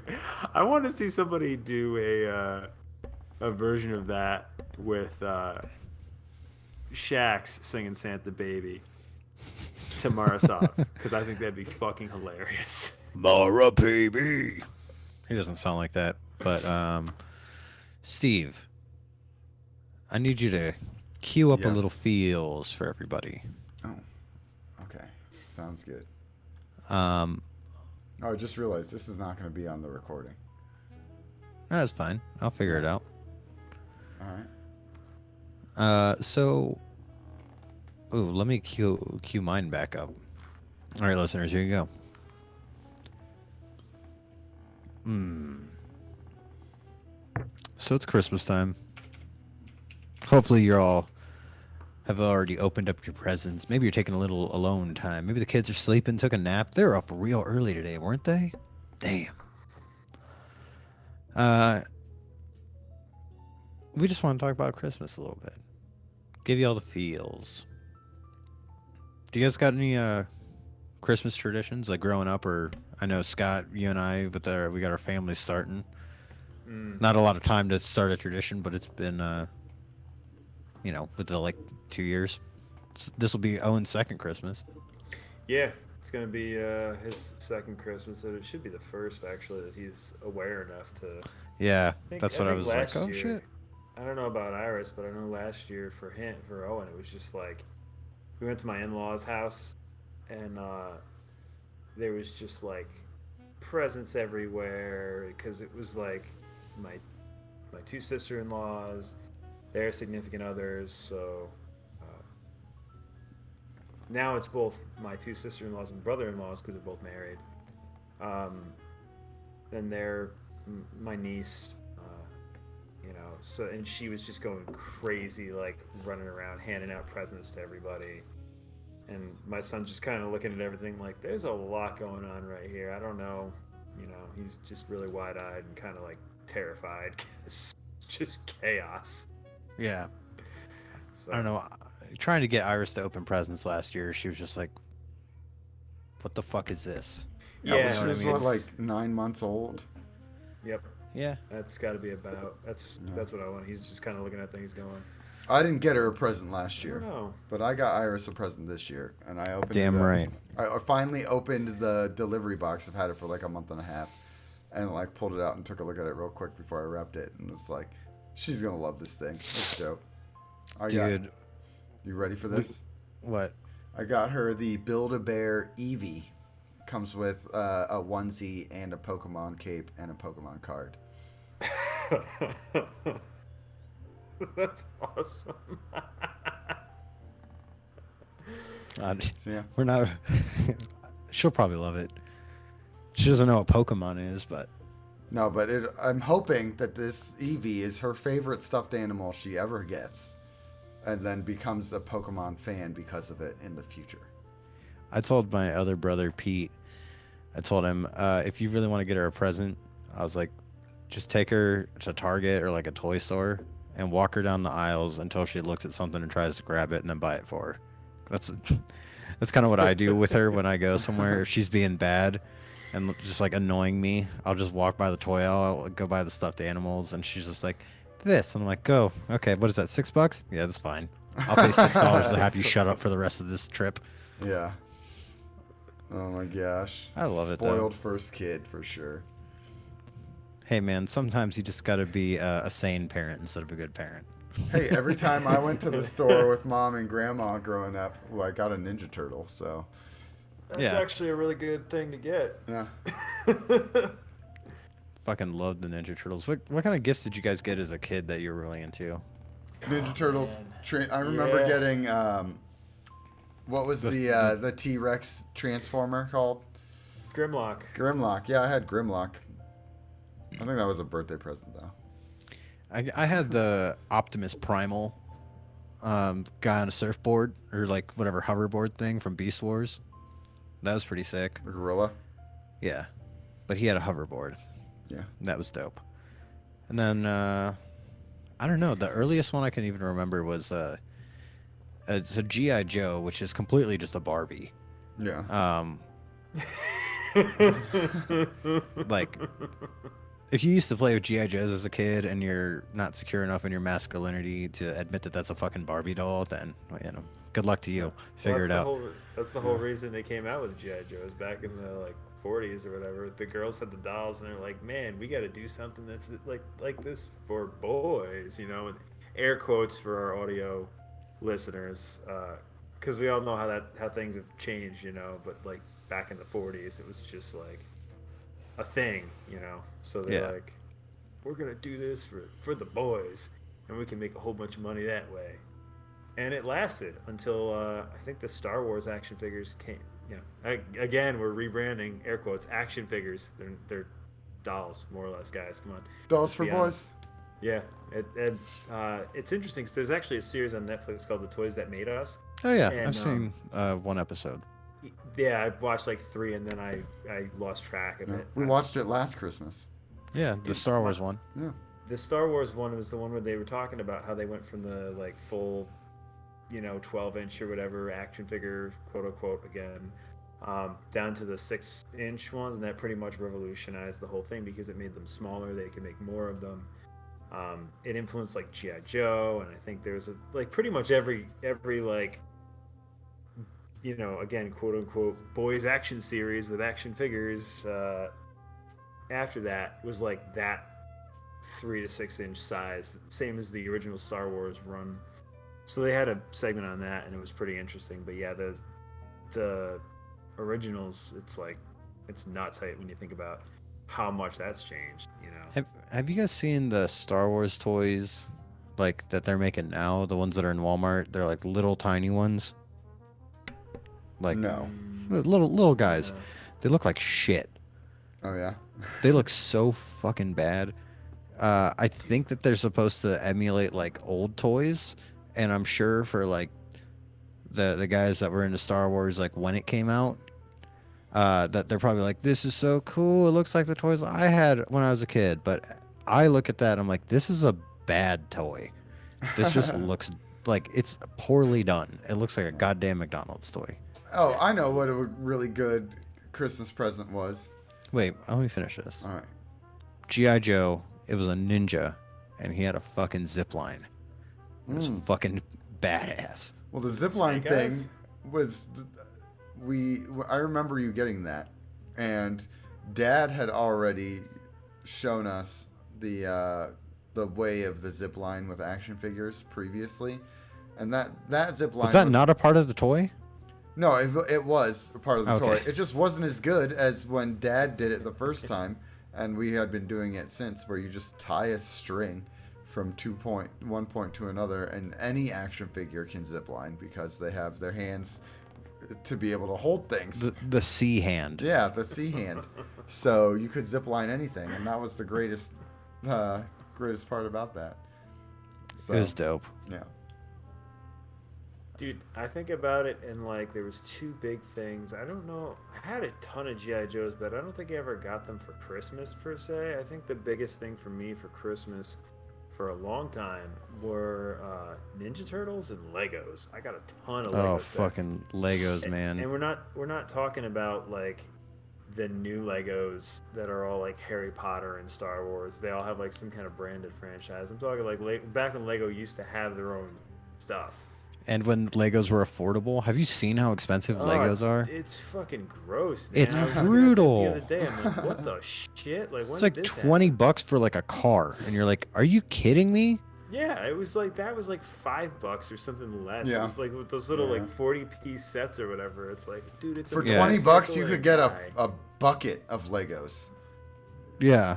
C: I want to see somebody do a version of that with Shax singing "Santa Baby" to Marasov, because I think that'd be fucking hilarious.
B: Mara baby. He doesn't sound like that, but Steve, I need you to cue up a little
A: Yes.
B: feels for everybody.
A: Oh, okay. Sounds good.
B: Um,
A: Oh, I just realized this is not going to be on the recording.
B: that's fine. I'll figure it out.
A: All right.
B: So, ooh, let me cue mine back up. All right, listeners, here you go. So it's Christmas time. Hopefully you're all have already opened up your presents. Maybe you're taking a little alone time. Maybe the kids are sleeping, took a nap. They were up real early today, weren't they? Damn. We just want to talk about Christmas a little bit. Give you all the feels. Do you guys got any Christmas traditions like growing up, or I know Scott, you and I we got our family starting. Not a lot of time to start a tradition, but it's been with the like 2 years. This will be Owen's second Christmas.
C: Yeah, it's gonna be his second Christmas, so it should be the first actually that he's aware enough to.
B: Yeah,
C: think-
B: that's
C: I
B: what I
C: think
B: was like.
C: last
B: Oh
C: year-
B: shit.
C: I don't know about Iris, but I know last year for Owen, it was just like we went to my in-laws' house, and there was just like presents everywhere because it was like my two sister-in-laws, their significant others. So now it's both my two sister-in-laws and brother-in-laws because they're both married. Then my niece. So and she was just going crazy, like running around handing out presents to everybody, and my son just kind of looking at everything like there's a lot going on right here. I don't know, he's just really wide-eyed and kind of like terrified. It's just chaos.
B: Yeah.
C: So,
B: I don't know. Trying to get Iris to open presents last year, she was just like, "What the fuck is this?"
A: Yeah,
C: Yeah,
A: well, she
B: what I
A: was
B: mean?
A: what, like 9 months old.
C: Yep,
B: Yeah.
C: that's got to be about. That's what I want. He's just kind of looking at things, going,
A: I didn't get her a present last
C: I
A: year,
C: don't know.
A: but I got Iris a present this year, and I opened.
B: Damn
A: it up.
B: right.
A: I finally opened the delivery box. I've had it for like a month and a half, and like pulled it out and took a look at it real quick before I wrapped it, and it's like, she's gonna love this thing. It's dope.
B: Dude,
A: You ready for this?
B: what?
A: I got her the Build-A-Bear Eevee. Comes with a onesie and a Pokemon cape and a Pokemon card.
C: That's awesome.
A: So yeah.
B: We're not. She'll probably love it. She doesn't know what Pokemon is, but
A: No, but I'm hoping that this Eevee is her favorite stuffed animal she ever gets, and then becomes a Pokemon fan because of it in the future.
B: I told my other brother Pete. I told him if you really want to get her a present, I was like, just take her to Target or like a toy store and walk her down the aisles until she looks at something and tries to grab it and then buy it for her. That's kind of what I do with her when I go somewhere. If she's being bad and just like annoying me, I'll just walk by the toy aisle, I'll go buy the stuffed animals, and she's just like, this. And I'm like, go. Okay, what is that? $6? Yeah, that's fine. I'll pay $6 to have you shut up for the rest of this trip.
A: Yeah. Oh my gosh.
B: I love it, though.
A: Spoiled first kid for sure.
B: Hey man, sometimes you just gotta be a sane parent instead of a good parent.
A: Hey, every time I went to the store with mom and grandma growing up, well, I got a Ninja Turtle, so
C: That's
B: Yeah.
C: actually a really good thing to get.
A: yeah.
B: Fucking love the Ninja Turtles. What kind of gifts did you guys get as a kid that you were really into?
A: Ninja Turtles.
C: man.
A: I remember
C: Yeah.
A: getting what was the T-Rex transformer called?
C: Grimlock.
A: Grimlock. Yeah, I had Grimlock. I think that was a birthday present though.
B: I had the Optimus Primal guy on a surfboard or like whatever hoverboard thing from Beast Wars. That was pretty sick.
A: The gorilla.
B: Yeah, but he had a hoverboard.
A: Yeah.
B: That was dope. And then I don't know. The earliest one I can even remember was it's a GI Joe, which is completely just a Barbie.
A: Yeah.
B: Like, if you used to play with GI Joes as a kid and you're not secure enough in your masculinity to admit that that's a fucking Barbie doll, then well, you know, good luck to you. Figure it out.
C: That's the whole reason they came out with GI Joes back in the like 40s or whatever. The girls had the dolls, and they're like, "Man, we got to do something that's like this for boys," you know. And air quotes for our audio listeners, because we all know how things have changed, you know. But like back in the 40s, it was just like a thing, you know. So they're like, "We're gonna do this for the boys, and we can make a whole bunch of money that way." And it lasted until I think the Star Wars action figures came. You know, again, we're rebranding air quotes action figures. They're dolls, more or less, guys. Come on.
A: Dolls for
C: be
A: boys.
C: honest. Yeah, it's interesting. 'Cause there's actually a series on Netflix called The Toys That Made Us.
B: Oh yeah,
C: And,
B: I've seen one episode.
C: Yeah, I watched like 3, and then I lost track of
A: Yeah.
C: it.
A: We watched it last Christmas.
B: Yeah, the Star Wars one.
A: Yeah.
C: The Star Wars one was the one where they were talking about how they went from the like full, you know, 12-inch or whatever action figure, quote unquote, again, down to the 6-inch ones, and that pretty much revolutionized the whole thing because it made them smaller. They could make more of them. It influenced like GI Joe, and I think there's like pretty much every like, you know, again, quote unquote, boys action series with action figures. After that was like that 3 to 6-inch size, same as the original Star Wars run. So they had a segment on that, and it was pretty interesting. But yeah, the originals, it's nuts when you think about how much that's changed. You know.
B: Have you guys seen the Star Wars toys, like that they're making now? The ones that are in Walmart, they're like little tiny ones. Like
A: No.
B: little guys.
C: No.
B: They look like shit.
A: Oh yeah.
B: They look so fucking bad. I think that they're supposed to emulate like old toys, and I'm sure for like the guys that were into Star Wars like when it came out, that they're probably like, this is so cool. It looks like the toys I had when I was a kid. But I look at that, and I'm like, this is a bad toy. This just looks like it's poorly done. It looks like a goddamn McDonald's toy.
A: Oh, I know what a really good Christmas present was.
B: Wait, let me finish this.
A: All right.
B: G.I. Joe, it was a ninja, and he had a fucking zip line. It was fucking badass.
A: Well, the zipline
C: Snake Eyes?
A: thing was, I remember you getting that, and Dad had already shown us the way of the zip line with action figures previously, and that zip line
B: Was that not a part of the toy?
A: No, it was a part of the
B: Okay.
A: toy. It just wasn't as good as when Dad did it the first time, and we had been doing it since, where you just tie a string from one point to another, and any action figure can zip line because they have their hands to be able to hold things.
B: The C hand.
A: Yeah, the C hand. So you could zip line anything, and that was the greatest part about that. So,
B: It was dope.
A: yeah.
C: Dude, I think about it, and like there was 2 big things. I don't know. I had a ton of GI Joes, but I don't think I ever got them for Christmas per se. I think the biggest thing for me for Christmas for a long time were Ninja Turtles and Legos. I got a ton of Legos.
B: Oh, fucking Legos, man.
C: And we're not talking about like the new Legos that are all like Harry Potter and Star Wars. They all have like some kind of branded franchise. I'm talking like back when Lego used to have their own stuff.
B: And when Legos were affordable, have you seen how expensive Legos are?
C: It's fucking gross. Man.
B: It's
C: I was looking at that
B: brutal.
C: The other day, I'm like, what the shit? Like, when
B: It's
C: did
B: like
C: this
B: 20
C: happen?
B: bucks for like a car, and you're like, are you kidding me?
C: Yeah, it was like that was like $5 or something less. It
A: Yeah.
C: was like with those little
A: Yeah.
C: like 40-piece sets or whatever. It's like, dude, it's
A: For
C: a
B: Yeah.
A: 20 bucks, you
C: motorcycle
A: could get
C: and
A: a bucket of Legos.
B: Yeah.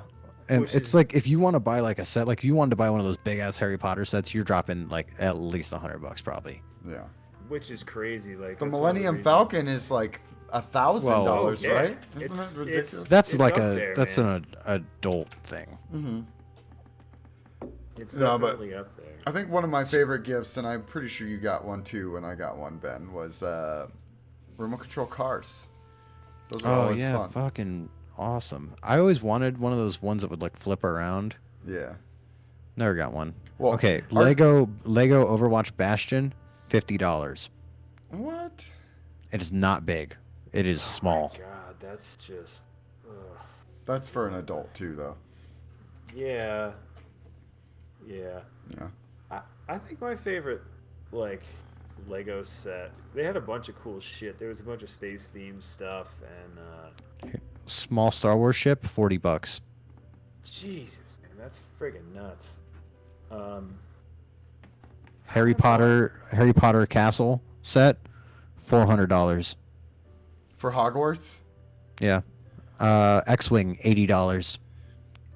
B: And
C: Which
B: it's
C: is-
B: like if you want to buy like a set, like if you wanted to buy one of those big ass Harry Potter sets, you're dropping like at least $100 probably.
A: Yeah.
C: which is crazy. Like
A: The
C: that's one of
A: Millennium
C: reasons-
A: Falcon is like $1,000,
C: Oh, yeah.
A: right? Isn't
C: It's-
A: that ridiculous?
C: it's-
B: That's like
C: up there,
B: that's
C: man.
B: an adult thing.
A: Mm-hmm.
C: It's
A: No, but
C: definitely up there.
A: I think one of my favorite gifts, and I'm pretty sure you got one too when I got one, Ben, was remote control cars. Those were
B: Oh
A: always
B: yeah,
A: fun.
B: fucking awesome. I always wanted one of those ones that would like flip around.
A: Yeah.
B: Never got one.
A: Well,
B: Okay,
A: ours-
B: Lego Overwatch Bastion, $50.
A: What?
B: It is not big. It is small.
C: Oh my God, that's just. Ugh.
A: That's for an adult too, though.
C: Yeah. Yeah.
A: Yeah.
C: I think my favorite, like, Lego set. They had a bunch of cool shit. There was a bunch of space themed stuff, and
B: Small Star Wars ship, $40.
C: Jesus, man, that's friggin' nuts. Um,
B: Harry Potter Castle set, $400.
A: For Hogwarts?
B: Yeah. X-wing, $80.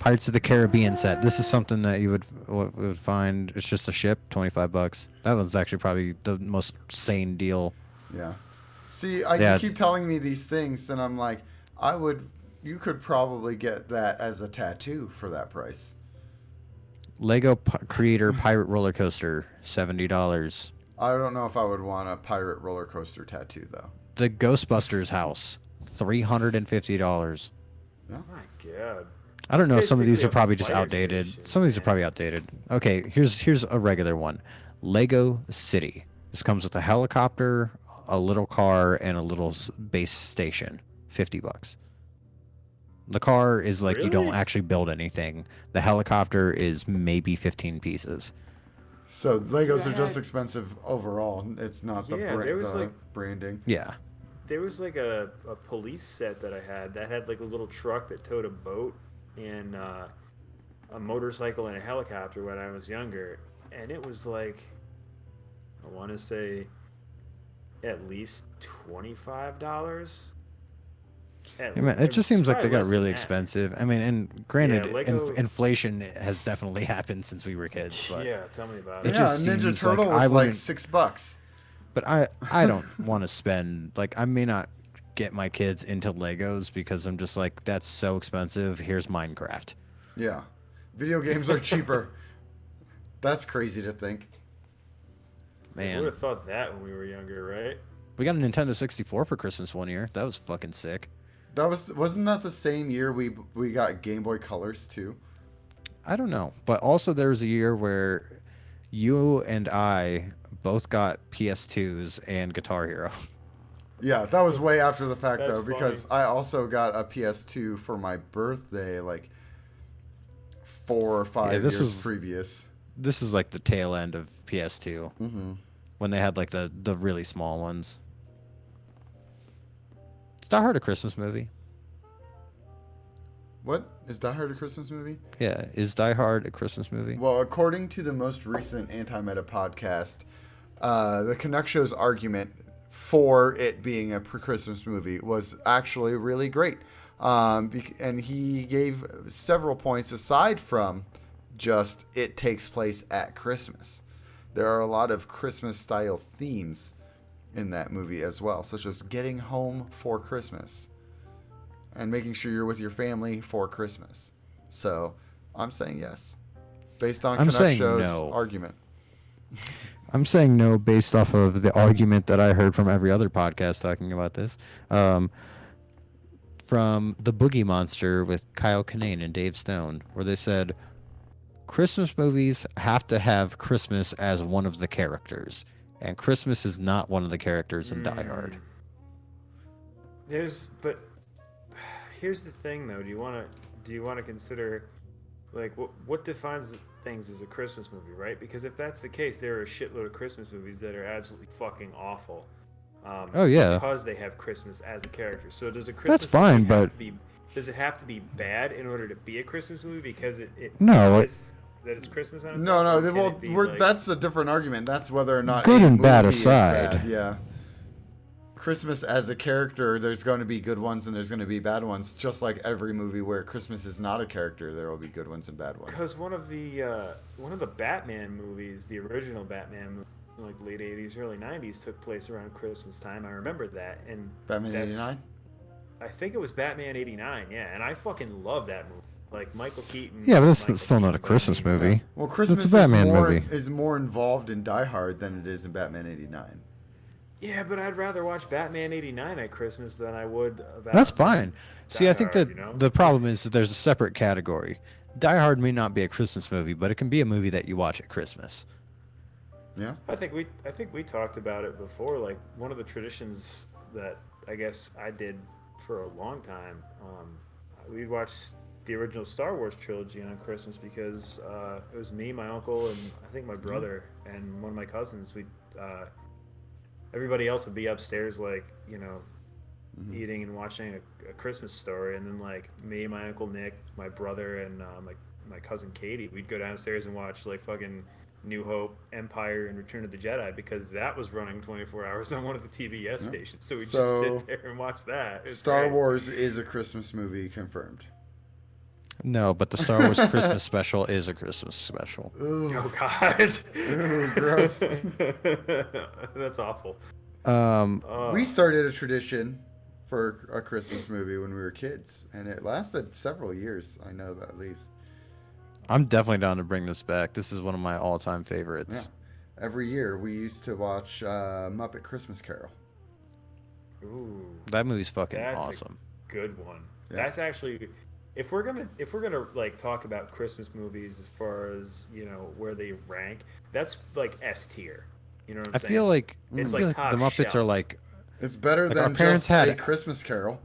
B: Pirates of the Caribbean set. This is something that you would find. It's just a ship, $25. That one's actually probably the most sane deal.
A: Yeah. See,
B: Yeah.
A: you keep telling me these things, and I'm like, you could probably get that as a tattoo for that price.
B: Lego Creator Pirate Roller Coaster, $70.
A: I don't know if I would want a pirate roller coaster tattoo, though.
B: The Ghostbusters house, $350.
C: my God.
B: I don't know.
C: It's
B: Some of these
C: basically
B: are
C: a
B: probably just
C: fire
B: outdated.
C: station,
B: Some of these are
C: man.
B: probably outdated. Okay, here's a regular one. Lego City. This comes with a helicopter, a little car, and a little base station. $50. The car is like you don't
C: Really?
B: actually build anything. The helicopter is maybe 15 pieces.
A: So Legos are just
C: Yeah.
A: expensive overall. It's not the,
C: Yeah, there was,
A: the
C: like-
A: branding.
B: Yeah.
C: There was like a police set that I had that had like a little truck that towed a boat and a motorcycle and a helicopter when I was younger, and it was like, I want to say, at least $25.
B: I mean, it just seems like they got really expensive. I mean, and granted,
C: Lego-
B: inflation has definitely happened since we were kids. But
C: Yeah, tell me about
B: It
C: it.
A: Yeah,
B: just
A: Ninja
B: seems like
A: Turtle
B: I
A: was like
B: wouldn't-
A: $6.
B: But I don't want to spend, like, I may not get my kids into Legos because I'm just like, that's so expensive. Here's Minecraft.
A: Yeah. Video games are cheaper. That's crazy to think.
C: I would
B: Man,
C: have thought that when we were younger, right?
B: we got a Nintendo 64 for Christmas one year. That was fucking sick.
A: Wasn't that the same year we got Game Boy Colors too?
B: I don't know. But also there was a year where you and I both got PS2s and Guitar Hero.
A: Yeah, that was way after the fact
C: That's
A: though, because I also got a PS2 for my birthday, like 4 or 5
B: this
A: years
B: was-
A: previous.
B: This is like the tail end of PS2
A: Mm-hmm.
B: when they had like the really small ones. Is Die Hard a Christmas movie?
A: What is Die Hard a Christmas movie?
B: Yeah, is Die Hard a Christmas movie?
A: Well, according to the most recent Anti-Meta podcast, the Canuck Show's argument for it being a Christmas movie was actually really great. And he gave several points aside from just it takes place at Christmas. There are a lot of Christmas-style themes in that movie as well, such as getting home for Christmas and making sure you're with your family for Christmas. So I'm saying yes, based on
B: I'm
A: Canuck
B: saying
A: Show's
B: no.
A: argument.
B: I'm saying no based off of the argument that I heard from every other podcast talking about this. From The Boogie Monster with Kyle Kinane and Dave Stone, where they said Christmas movies have to have Christmas as one of the characters, and Christmas is not one of the characters in Die Hard.
C: But here's the thing though. Do you want to consider like what defines things as a Christmas movie, right? Because if that's the case, there are a shitload of Christmas movies that are absolutely fucking awful.
B: Oh, yeah.
C: Because they have Christmas as a character. So does a Christmas
B: That's fine,
C: movie have
B: but-
C: to be, does it have to be bad in order to be a Christmas movie because it
B: No,
C: insists that it's Christmas on its
A: No,
C: own?
A: no.
C: Or can
A: well,
C: it be, like-
A: that's a different argument. That's whether or not
B: Good
A: a
B: and bad
A: movie is
B: aside.
A: bad. Yeah. Christmas as a character, there's going to be good ones and there's going to be bad ones. Just like every movie where Christmas is not a character, there will be good ones and bad ones.
C: Because one of the Batman movies, the original Batman movie, in like late '80s, early '90s, took place around Christmas time. I remember that, and
A: Batman
C: that's-
A: '89.
C: I think it was Batman '89, yeah, and I fucking love that movie. like Michael Keaton.
B: Yeah, but that's
C: Michael
B: still not a
C: Keaton,
B: Christmas
C: but I mean,
B: movie.
A: Well, Christmas
B: Batman
A: is more
B: movie.
A: is more involved in Die Hard than it is in Batman '89.
C: Yeah, but I'd rather watch Batman '89 at Christmas than I would.
B: That's fine. See,
C: Die
B: I think
C: Hard,
B: that
C: you know?
B: the problem is that there's a separate category. Die Hard may not be a Christmas movie, but it can be a movie that you watch at Christmas.
A: Yeah.
C: I think we talked about it before. Like one of the traditions that I guess I did for a long time. We'd watch the original Star Wars trilogy on Christmas because it was me, my uncle, and I think my brother and one of my cousins. We everybody else would be upstairs, like eating and watching a Christmas story, and then like me, my uncle Nick, my brother, and my cousin Katie, we'd go downstairs and watch like fucking New Hope, Empire, and Return of the Jedi because that was running 24 hours on one of the TBS stations. So we'd just sit there and watch that. It was
A: Star
C: great.
A: Wars is a Christmas movie confirmed.
B: No, but the Star Wars Christmas special is a Christmas special.
A: Ooh.
C: Oh God.
A: Ooh, gross.
C: That's awful.
A: We started a tradition for a Christmas movie when we were kids, and it lasted several years. I know that at least.
B: I'm definitely down to bring this back. This is one of my all-time favorites.
A: Yeah. Every year we used to watch Muppet Christmas Carol.
C: Ooh,
B: That movie's fucking
C: That's a-
B: awesome.
C: good one.
A: Yeah.
C: That's actually, if we're gonna like talk about Christmas movies as far as where they rank, that's like S tier. You know what I'm
B: I
C: saying?
B: feel like
C: It's
B: I feel
C: like
B: like the
C: top
B: Muppets are
C: shelf.
B: like.
A: It's better
B: Like, our
A: than
B: parents
A: just
B: had
A: a
B: it.
A: Christmas Carol.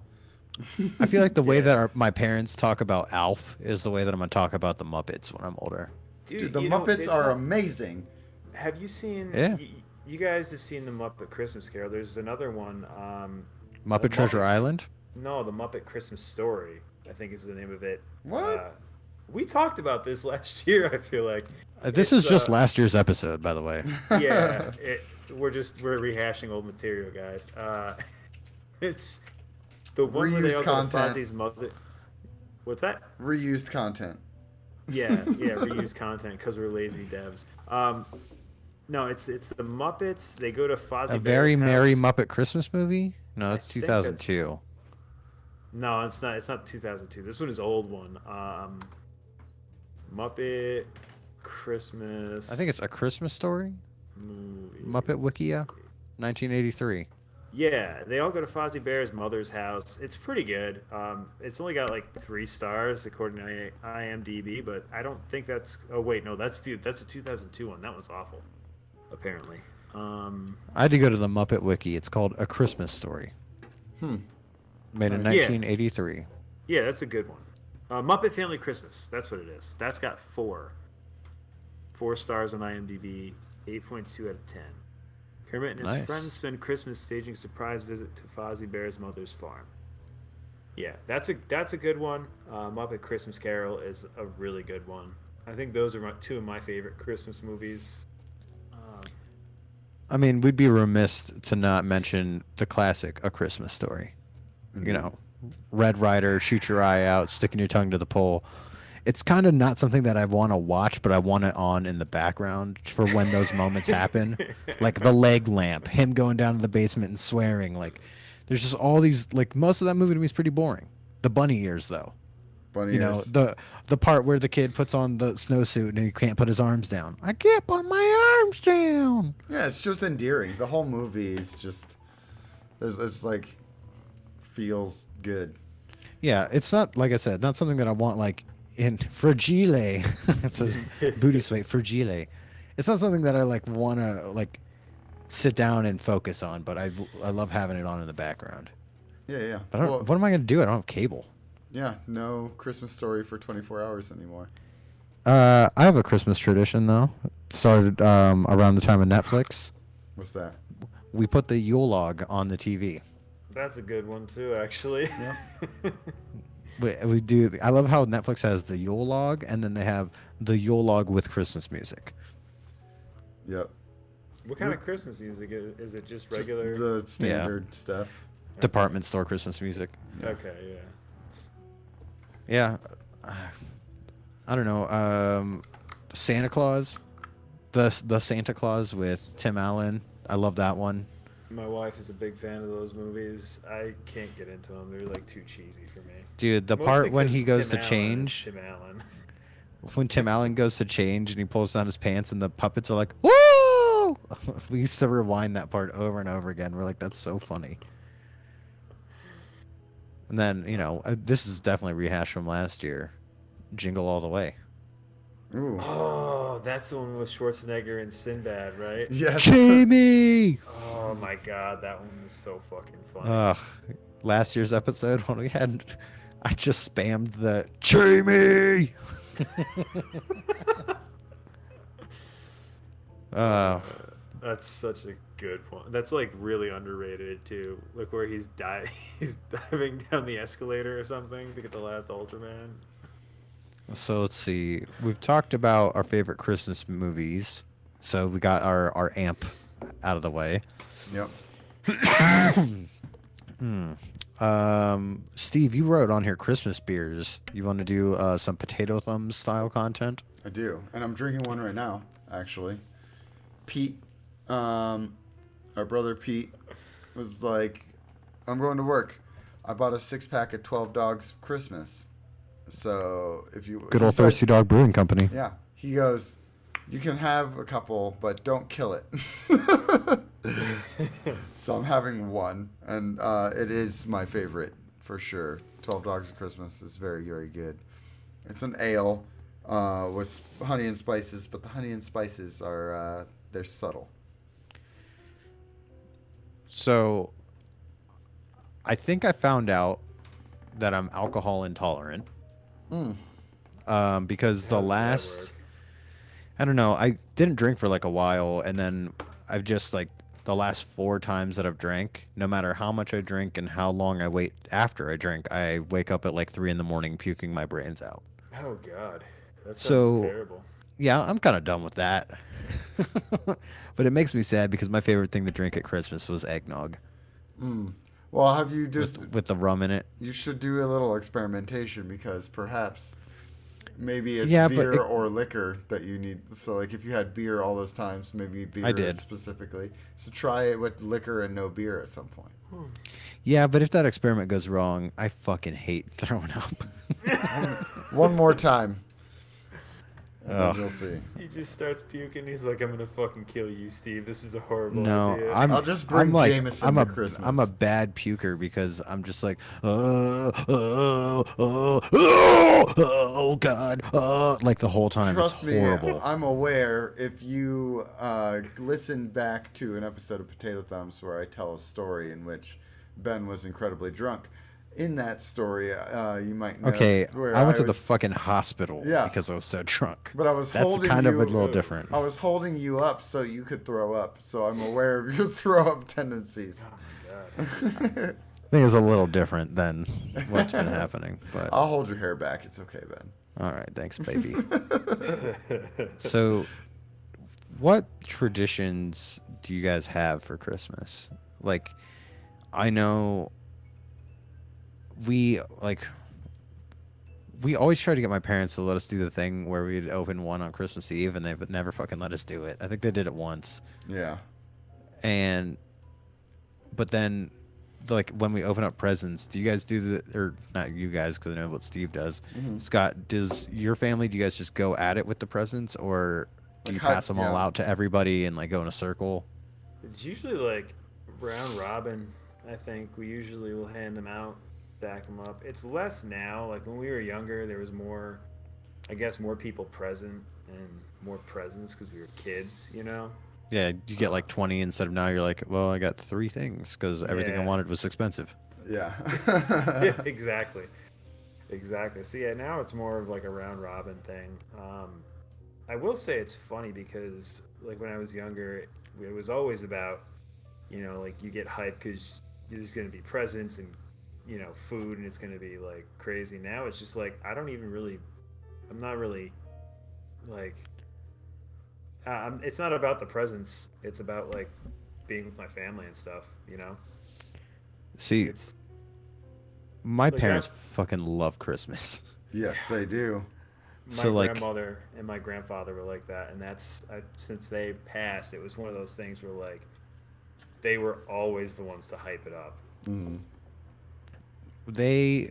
B: I feel like the way
C: Yeah.
B: that my parents talk about Alf is the way that I'm gonna talk about the Muppets when I'm older.
A: Dude, the Muppets are amazing.
C: Have you seen?
B: Yeah.
C: You guys have seen the Muppet Christmas Carol. There's another one.
B: Muppet Treasure Island.
C: No, the Muppet Christmas Story, I think is the name of it.
A: What?
C: We talked about this last year, I feel like.
B: This is just last year's episode, by the way.
C: Yeah, we're rehashing old material, guys. It's the one where they
A: Reused
C: all go to
A: content.
C: Fozzie's mother. What's that?
A: Reused content.
C: Yeah, reused content because we're lazy devs. No, it's the Muppets. They go to Fozzie
B: A Very
C: Bear's
B: Merry
C: house.
B: Muppet Christmas movie? No,
C: I
B: it's
C: think that's-
B: 2002.
C: No, it's not. It's not 2002. This one is an old one. Muppet Christmas.
B: I think it's A Christmas Story.
C: movie.
B: Muppet Wikia, 1983.
C: Yeah, they all go to Fozzie Bear's mother's house. It's pretty good. It's only got like 3 stars according to IMDb, but I don't think that's. Oh wait, no, that's a 2002 one. That one's awful. Apparently.
B: I had to go to the Muppet Wiki. It's called A Christmas Story. Made in
A: Nice.
C: Yeah.
B: 1983.
C: Yeah, that's a good one. Muppet Family Christmas. That's what it is. That's got 4 stars on IMDb. 8.2 out of 10. Kermit and his
B: Nice.
C: friends spend Christmas staging a surprise visit to Fozzie Bear's mother's farm. Yeah, that's a good one. Muppet Christmas Carol is a really good one. I think those are 2 of my favorite Christmas movies.
B: I mean, we'd be remiss to not mention the classic A Christmas Story. You know, Red Ryder, shoot your eye out, sticking your tongue to the pole. It's kind of not something that I want to watch, but I want it on in the background for when those moments happen. Like the leg lamp, him going down to the basement and swearing. Like, there's just all these. Like, most of that movie to me is pretty boring. The bunny ears, though.
A: Bunny
B: You know,
A: ears.
B: the part where the kid puts on the snowsuit and he can't put his arms down. I can't put my arms down.
A: Yeah, it's just endearing. The whole movie is just. It's like. Feels good.
B: Yeah, it's not, like I said, not something that I want, like, in fragile. It says booty sway, fragile. It's not something that I, like, want to, like, sit down and focus on, but I love having it on in the background.
A: Yeah.
B: But I don't, what am I going to do? I don't have cable.
A: Yeah, no Christmas Story for 24 hours anymore.
B: I have a Christmas tradition, though. It started around the time of Netflix.
A: What's that?
B: We put the Yule log on the TV.
C: That's a good one too, actually.
A: Yeah.
B: We do. I love how Netflix has the Yule log, and then they have the Yule log with Christmas music.
A: Yep.
C: What kind of Christmas music is it? Just
A: Just
C: regular?
A: the standard stuff.
B: Department store Christmas music.
C: Okay, yeah.
B: Yeah. I don't know. Santa Claus, the Santa Claus with Tim Allen. I love that one.
C: My wife is a big fan of those movies. I can't get into them. They're like too cheesy for me.
B: Dude, the
C: Mostly
B: part when he
C: 'cause
B: goes to
C: Tim Allen is
B: change,
C: Tim Allen.
B: when Tim Allen goes to change and he pulls down his pants and the puppets are like, "Woo!" We used to rewind that part over and over again. We're like, that's so funny. And then, this is definitely rehashed from last year. Jingle All the Way.
A: Ooh.
C: Oh, that's the one with Schwarzenegger and Sinbad, right?
A: Yes.
B: Jamie!
C: Oh my god, that one was so fucking funny.
B: Ugh. Last year's episode when we had, I just spammed the Jamie!
C: That's such a good one. That's like really underrated too. Like where he's he's diving down the escalator or something to get the last Ultraman.
B: So let's see. We've talked about our favorite Christmas movies. So we got our amp out of the way.
A: Yep.
B: Steve, you wrote on here Christmas beers. You want to do some potato thumbs style content?
A: I do, and I'm drinking one right now. Actually, Pete, our brother Pete, was like, "I'm going to work. I bought a 6-pack of 12 Dogs Christmas. So if you
B: Good old Thirsty Dog Brewing Company.
A: Yeah, he goes, you can have a couple, but don't kill it." So I'm having one, and it is my favorite for sure. 12 Dogs of Christmas is very, very good. It's an ale with honey and spices, but the honey and spices are they're subtle.
B: So I think I found out that I'm alcohol intolerant. Because
C: How
B: the
C: does that
B: last,
C: work?
B: I don't know, I didn't drink for like a while, and then I've just like the last 4 times that I've drank, no matter how much I drink and how long I wait after I drink, I wake up at like 3 in the morning puking my brains out.
C: Oh god, that sounds
B: So-
C: terrible.
B: Yeah, I'm kind of done with that. But it makes me sad because my favorite thing to drink at Christmas was eggnog
A: Well, have you just?
B: with the rum in it.
A: You should do a little experimentation because perhaps maybe it's
B: Yeah, but
A: beer
B: it-
A: or liquor that you need. So, like, if you had beer all those times, maybe beer
B: did.
A: specifically. So try it with liquor and no beer at some point.
B: Yeah, but if that experiment goes wrong, I fucking hate throwing up.
A: One more time. And
B: Ugh.
A: then you'll see.
C: He just starts puking. He's like, "I'm gonna fucking kill you, Steve. This is a horrible
B: No,
C: idea."
A: I'll just bring
B: I'm like,
A: Jameson
B: I'm
A: to
B: a,
A: Christmas.
B: I'm a bad puker because I'm just like, oh God, like the whole time.
A: Trust
B: it's
A: me,
B: horrible.
A: I'm aware. If you listen back to an episode of Potato Thumbs where I tell a story in which Ben was incredibly drunk, in that story, you might know.
B: Okay,
A: where
B: I went to the
A: was-
B: fucking hospital
A: Yeah.
B: because I was so drunk.
A: But I was
B: That's
A: holding
B: kind
A: you.
B: of a little different.
A: I was holding you up so you could throw up. So I'm aware of your throw up tendencies.
C: Oh my god.
B: I think it's a little different than what's been happening. But
A: I'll hold your hair back. It's okay, Ben.
B: all right, thanks, baby. So, what traditions do you guys have for Christmas? Like, I know we always try to get my parents to let us do the thing where we'd open one on Christmas Eve, and they would never fucking let us do it. I think they did it once,
A: Yeah.
B: but then, like when we open up presents, do you guys do or not you guys, because I know what Steve does.
A: Mhm.
B: Scott, does your family? Do you guys just go at it with the presents, or do you
A: Like,
B: pass them all
A: yeah.
B: out to everybody and like go in a circle?
C: It's usually like round robin. I think we usually will hand them out, stack them up. It's less now. Like when we were younger, there was more, I guess, more people present and more presents because we were kids. You know.
B: Yeah, you get like 20 instead of now you're like, well, I got 3 things because everything I
C: Yeah.
B: wanted was expensive.
A: Yeah.
C: Yeah, exactly. Exactly. So yeah, now it's more of like a round robin thing. I will say it's funny because like when I was younger, it was always about, like you get hyped because there's going to be presents and food and it's going to be like crazy. Now it's just like I'm not really like. It's not about the presents. It's about like being with my family and stuff.
B: See,
C: It's
B: my
C: like
B: parents
C: that-
B: fucking love Christmas.
A: Yes, they do.
C: my
B: So, like-
C: grandmother and my grandfather were like that, and that's since they passed, it was one of those things where like they were always the ones to hype it up.
A: Mm.
B: They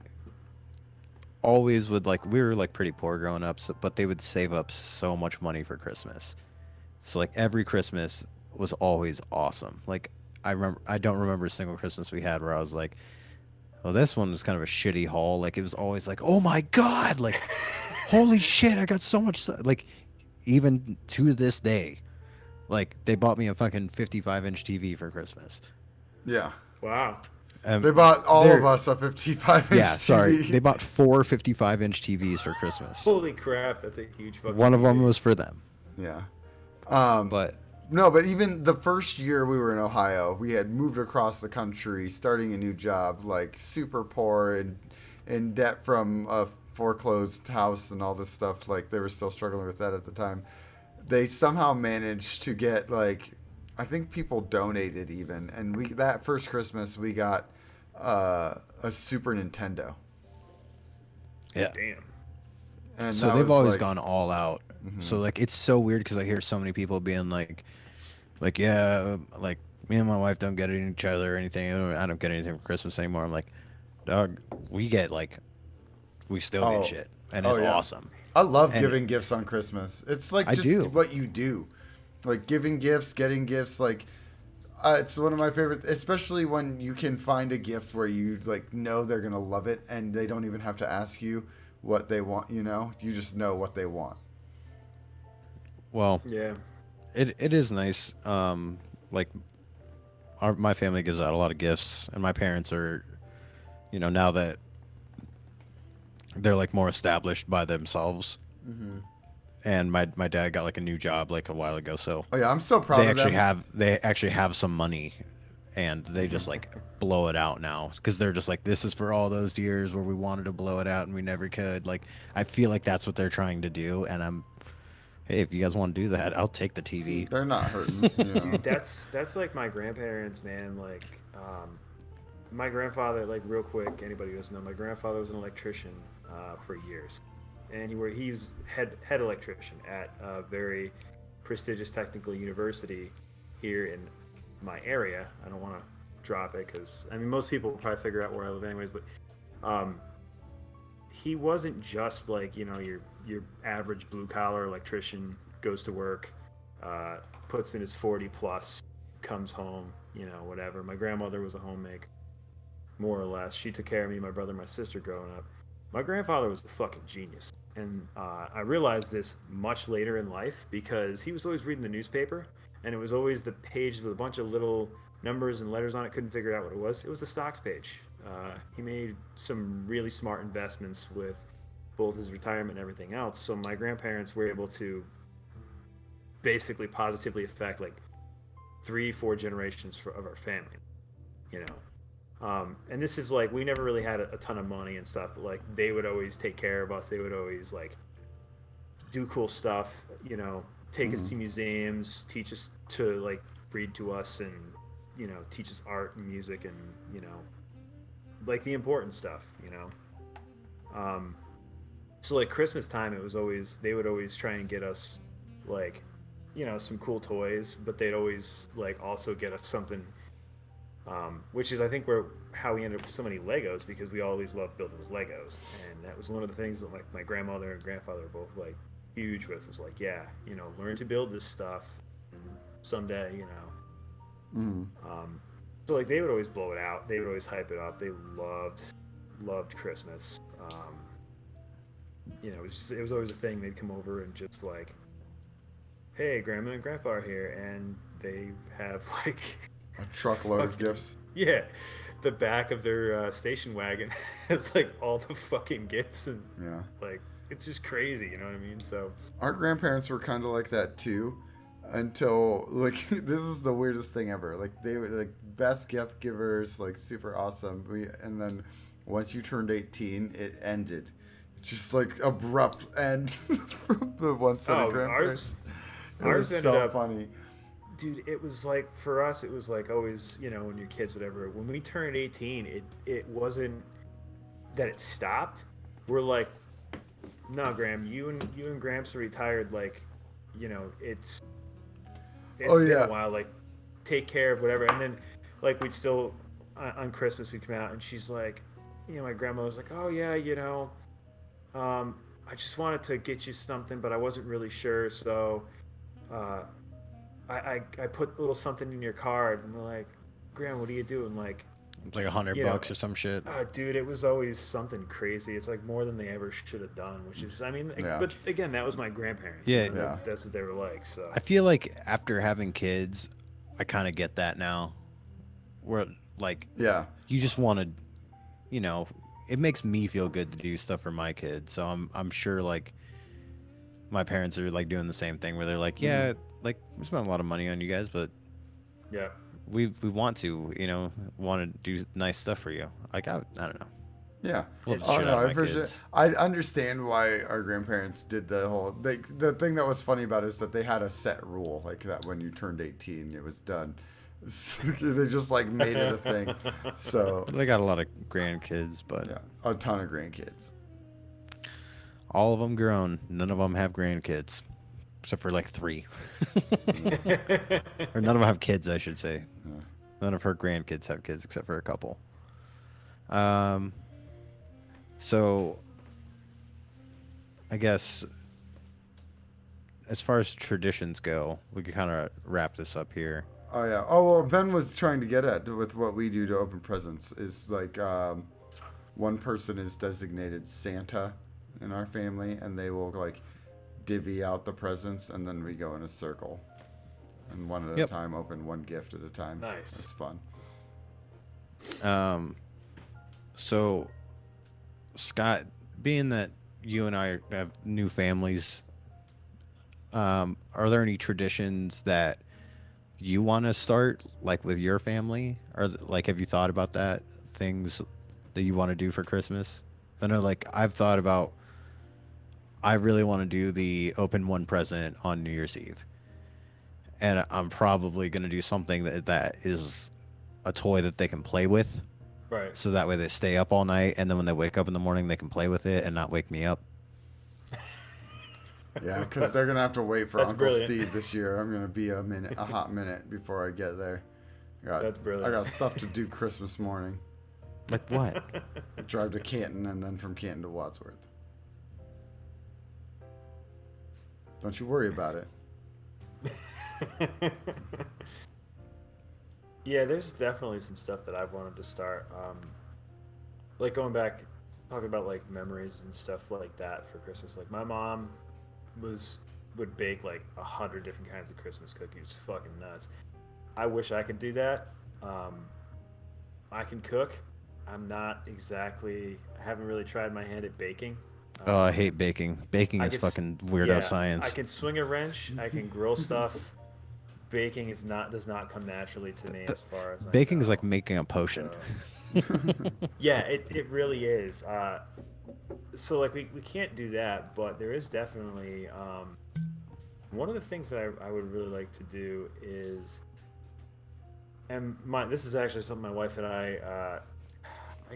B: always would like we were like pretty poor growing up, so, but they would save up so much money for Christmas. So like every Christmas was always awesome. Like I don't remember a single Christmas we had where I was like, "Oh, this one was kind of a shitty haul." Like it was always like, "Oh my god, like holy shit, I got so much stuff." Like even to this day, like they bought me a fucking 55-inch TV for Christmas.
A: Yeah.
C: Wow.
A: They bought all
B: they're-
A: of us a 55-inch
B: Yeah, sorry.
A: TV.
B: They bought 4 55-inch TVs for Christmas.
C: Holy crap, that's a huge fucking.
B: One of them
C: TV.
B: was for them.
A: Yeah.
B: But
A: No, but even the first year we were in Ohio, we had moved across the country, starting a new job, like super poor and in debt from a foreclosed house and all this stuff. Like they were still struggling with that at the time. They somehow managed to get like, I think people donated even, and we that first Christmas we got a Super Nintendo.
B: yeah.
C: Damn.
A: And
B: So
A: that
B: they've
A: was,
B: always
A: like-
B: gone all out. So like it's so weird because I hear so many people being like yeah, like me and my wife don't get each other or anything. I don't get anything for Christmas anymore. I'm like, dog, we still
A: Oh.
B: get shit, and
A: Oh,
B: it's
A: yeah.
B: awesome.
A: I love
B: And-
A: giving gifts on Christmas. It's like
B: I
A: just
B: do.
A: what you do. Like giving gifts, getting gifts, like it's one of my favorite, especially when you can find a gift where you like know they're going to love it and they don't even have to ask you what they want, you know? You just know what they want.
B: Well,
C: Yeah.
B: it is nice. Like my family gives out a lot of gifts, and my parents are, now that they're like more established by themselves. And my dad got like a new job like a while ago, so
A: Oh yeah, I'm so proud
B: they
A: of them.
B: actually have some money, and they just like blow it out now because they're just like, this is for all those years where we wanted to blow it out and we never could. Like I feel like that's what they're trying to do, and hey, if you guys want to do that, I'll take the TV.
A: They're not hurting, you know.
C: Dude, that's like my grandparents, man. Like, my grandfather, like real quick, anybody who doesn't know, my grandfather was an electrician for years, and he was head electrician at a very prestigious technical university here in my area. I don't want to drop it because I mean most people will probably figure out where I live anyways, but he wasn't just like your average blue collar electrician, goes to work, puts in his 40 plus, comes home, whatever. My grandmother was a homemaker, more or less. She took care of me, my brother, my sister growing up. My grandfather was a fucking genius. And I realized this much later in life because he was always reading the newspaper, and it was always the page with a bunch of little numbers and letters on it. Couldn't figure out what it was. It was the stocks page. He made some really smart investments with both his retirement and everything else. So my grandparents were able to basically positively affect like 3-4 generations of our family, and this is like we never really had a ton of money and stuff, but like they would always take care of us. They would always like do cool stuff, take us to museums, teach us to like read to us, and teach us art and music and like the important stuff. So like Christmas time, it was always, they would always try and get us like some cool toys, but they'd always like also get us something, which is I think how we ended up with so many Legos, because we always loved building with Legos, and that was one of the things that like my grandmother and grandfather were both like huge with, was like, yeah, learn to build this stuff, and someday, so like they would always blow it out, they would always hype it up, they loved Christmas. It was always a thing. They'd come over and just like, hey, grandma and grandpa are here, and they have like
A: A truckload of gifts.
C: yeah, the back of their station wagon has like all the fucking gifts, and
A: Yeah.
C: like it's just crazy, you know what I mean? So
A: Our grandparents were kind of like that too, until like this is the weirdest thing ever. Like they were like best gift givers, like super awesome. And then once you turned 18, it ended. Just like abrupt end from the one set of grandparents. It was
C: ours
A: so
C: ended up-
A: funny.
C: dude, it was like, for us, it was like always, when you're kids, whatever, when we turned 18, it wasn't that it stopped. We're like, no, Graham, you and Gramps are retired, like, it's
A: Oh,
C: been
A: yeah.
C: a while, like take care of whatever. And then, like, we'd still on Christmas we'd come out, and she's like, my grandma was like, oh yeah, I just wanted to get you something, but I wasn't really sure, so uh, I put a little something in your card. And we're like, Grandma, what are you doing? Like,
B: It's like $100
C: you know,
B: or some shit.
C: dude, it was always something crazy. It's like more than they ever should have done, which is, I mean,
A: Yeah.
C: but again, that was my grandparents.
B: Yeah.
A: Yeah.
C: That's what they were like. So
B: I feel like after having kids, I kind of get that now. Where like
A: Yeah.
B: you just want to, it makes me feel good to do stuff for my kids. So I'm sure like my parents are like doing the same thing where they're like, yeah, like we spent a lot of money on you guys, but
C: yeah,
B: we want to, want to do nice stuff for you. Like I don't know.
A: Yeah.
B: Love the
A: Oh
B: shit
A: no,
B: out
A: I
B: of my
A: appreciate.
B: kids.
A: I understand why our grandparents did the whole. The thing that was funny about it is that they had a set rule, like that when you turned 18, it was done. They just like made it a thing. So
B: They got a lot of grandkids, but
A: yeah, a ton of grandkids.
B: all of them grown. None of them have grandkids, except for like 3. Or none of them have kids, I should say.
A: Yeah.
B: None of her grandkids have kids, except for a couple. So I guess as far as traditions go, we could kind of wrap this up here.
A: Oh yeah. Oh well, Ben was trying to get at with what we do to open presents is like one person is designated Santa in our family, and they will like divvy out the presents, and then we go in a circle, and one at
B: Yep.
A: a time, open one gift at a time.
C: Nice.
A: It's fun.
B: So Scott, being that you and I have new families, are there any traditions that you want to start, like with your family, or like have you thought about that? Things that you want to do for Christmas? I know, like I've thought about. I really want to do the open one present on New Year's Eve, and I'm probably going to do something that is a toy that they can play with,
C: right.
B: so that way they stay up all night, and then when they wake up in the morning, they can play with it and not wake me up.
A: Yeah, because they're gonna have to wait for
C: That's
A: Uncle
C: brilliant.
A: Steve this year. I'm gonna be a hot minute before I get there.
C: That's brilliant.
A: I got stuff to do Christmas morning.
B: Like what?
A: Drive to Canton and then from Canton to Wadsworth. Don't you worry about it.
C: Yeah, there's definitely some stuff that I've wanted to start. Like going back, talking about like memories and stuff like that for Christmas. Like my mom would bake like 100 different kinds of Christmas cookies. Fucking nuts. I wish I could do that. I can cook. I'm not exactly. I haven't really tried my hand at baking.
B: Oh, I hate baking. Baking
C: I
B: is
C: can s-
B: fucking weirdo
C: yeah,
B: science.
C: I can swing a wrench. I can grill stuff. Baking does not come naturally to me as far as I
B: Baking is
C: know.
B: like making a potion.
C: Yeah, it really is. So like we can't do that, but there is definitely one of the things that I would really like to do is, and this is actually something my wife and I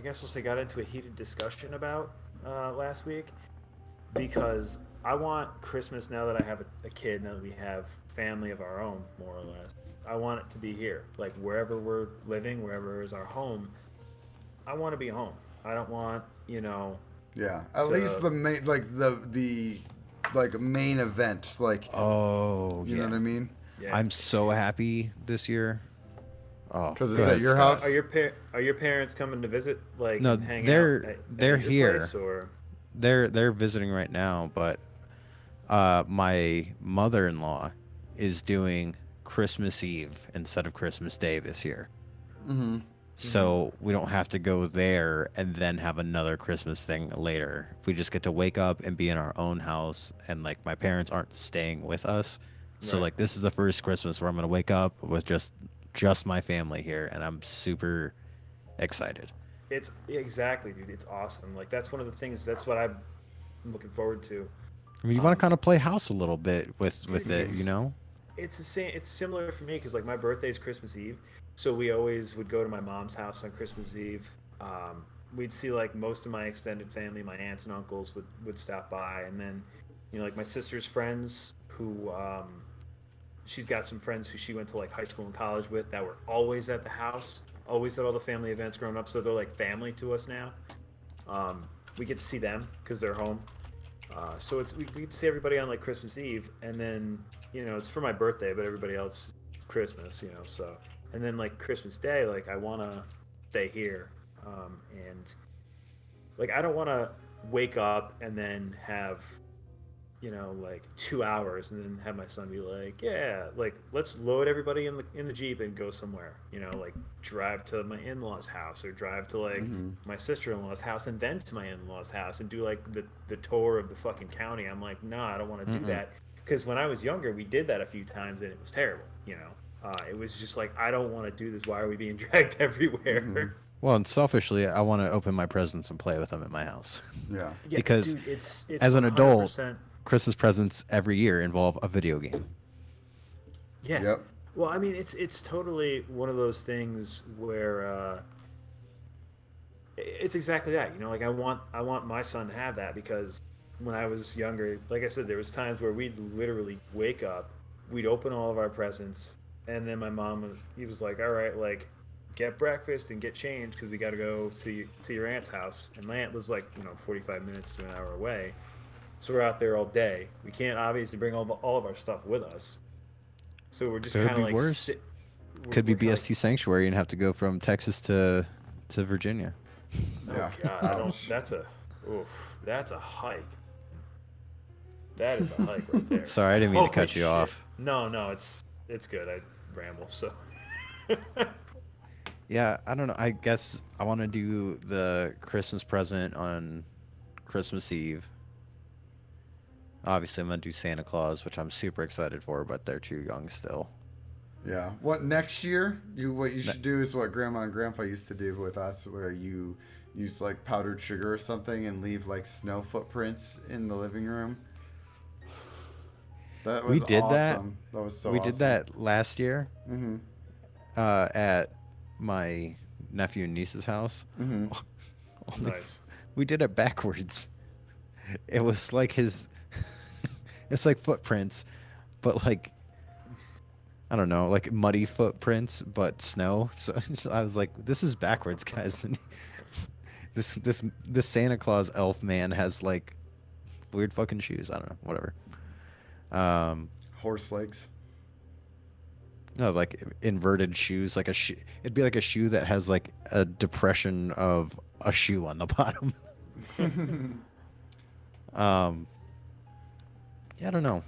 C: guess we'll say got into a heated discussion about last week, because I want Christmas, now that I have a kid, now that we have family of our own, more or less, I want it to be here. Like wherever we're living, wherever is our home, I want to be home. I don't want,
A: Yeah, at
C: So-
A: least the main, like the like main event, like
B: Oh,
A: you know what I mean?
C: yeah.
B: I'm so happy this year. Oh,
A: 'Cause it's
B: go
A: at
B: ahead,
A: your
B: Scott.
A: house?
C: Are your parents coming to visit? Like
B: No,
C: and hang
B: they're-
C: out at
B: they're
C: your
B: here.
C: place, or
B: They're visiting right now, but my mother-in-law is doing Christmas Eve instead of Christmas Day this year.
A: Mm-hmm.
B: So we don't have to go there and then have another Christmas thing later. We just get to wake up and be in our own house, and like my parents aren't staying with us. So
C: Right.
B: like this is the first Christmas where I'm gonna wake up with just my family here, and I'm super excited.
C: it's exactly, dude. It's awesome. Like that's one of the things. That's what I'm looking forward to.
B: I mean, you want to kind of play house a little bit with it,
A: Yes.
B: you know?
C: It's the same. It's similar for me because like my birthday is Christmas Eve, so we always would go to my mom's house on Christmas Eve. We'd see like most of my extended family, my aunts and uncles would stop by, and then like my sister's friends who she's got some friends who she went to like high school and college with that were always at the house, always at all the family events growing up. So they're like family to us now. We get to see them because they're home. So we get to see everybody on like Christmas Eve, and then it's for my birthday, but everybody else Christmas, So and then like Christmas Day, like I want to stay here, and like I don't want to wake up and then have like 2 hours and then have my son be like, yeah, like let's load everybody in the Jeep and go somewhere, like drive to my in-laws house or drive to like my sister-in-law's house and then to my in-laws house and do like the tour of the fucking county. I'm like, nah, I don't want to do that, because when I was younger we did that a few times and it was terrible. It was just like, I don't want to do this. Why are we being dragged everywhere?
B: Well, and selfishly, I want to open my presents and play with them at my house.
A: Yeah.
C: Yeah,
B: Because
C: dude, it's
B: as an adult,
C: 100%.
B: Christmas presents every year involve a video game.
C: Yeah.
A: Yep.
C: Well, I mean, it's totally one of those things where it's exactly that. Like I want my son to have that, because when I was younger, like I said, there was times where we'd literally wake up, we'd open all of our presents, and then my mom was like, all right, like get breakfast and get changed because we got to go to your aunt's house, and my aunt lives like 45 minutes to an hour away. So we're out there all day. We can't obviously bring all of our stuff with us. So we're just
B: Could
C: kind of
B: be
C: like
B: worse. Could be BST Sanctuary and have to go from Texas to Virginia.
A: Yeah.
C: Oh God, I don't. That's a hike. That is a hike right there.
B: Sorry, I didn't mean to cut
C: Holy
B: you
C: shit.
B: off.
C: No, it's good. I ramble, so.
B: Yeah, I don't know. I guess I want to do the Christmas present on Christmas Eve. Obviously, I'm going to do Santa Claus, which I'm super excited for, but they're too young still.
A: Yeah. What next year? What you should do is what Grandma and Grandpa used to do with us, where you use like powdered sugar or something and leave like snow footprints in the living room. That was
B: We did that.
A: awesome. That was so
B: We
A: awesome.
B: did that last year
A: Mm-hmm.
B: at my nephew and niece's house.
A: Mm-hmm.
C: Nice.
B: We did it backwards. It was like it's like footprints, but like, I don't know, like muddy footprints, but snow. So I was like, this is backwards, guys. This Santa Claus elf man has like weird fucking shoes. I don't know, whatever.
A: Horse legs.
B: No, like inverted shoes, like it'd be like a shoe that has like a depression of a shoe on the bottom. Yeah, I don't know.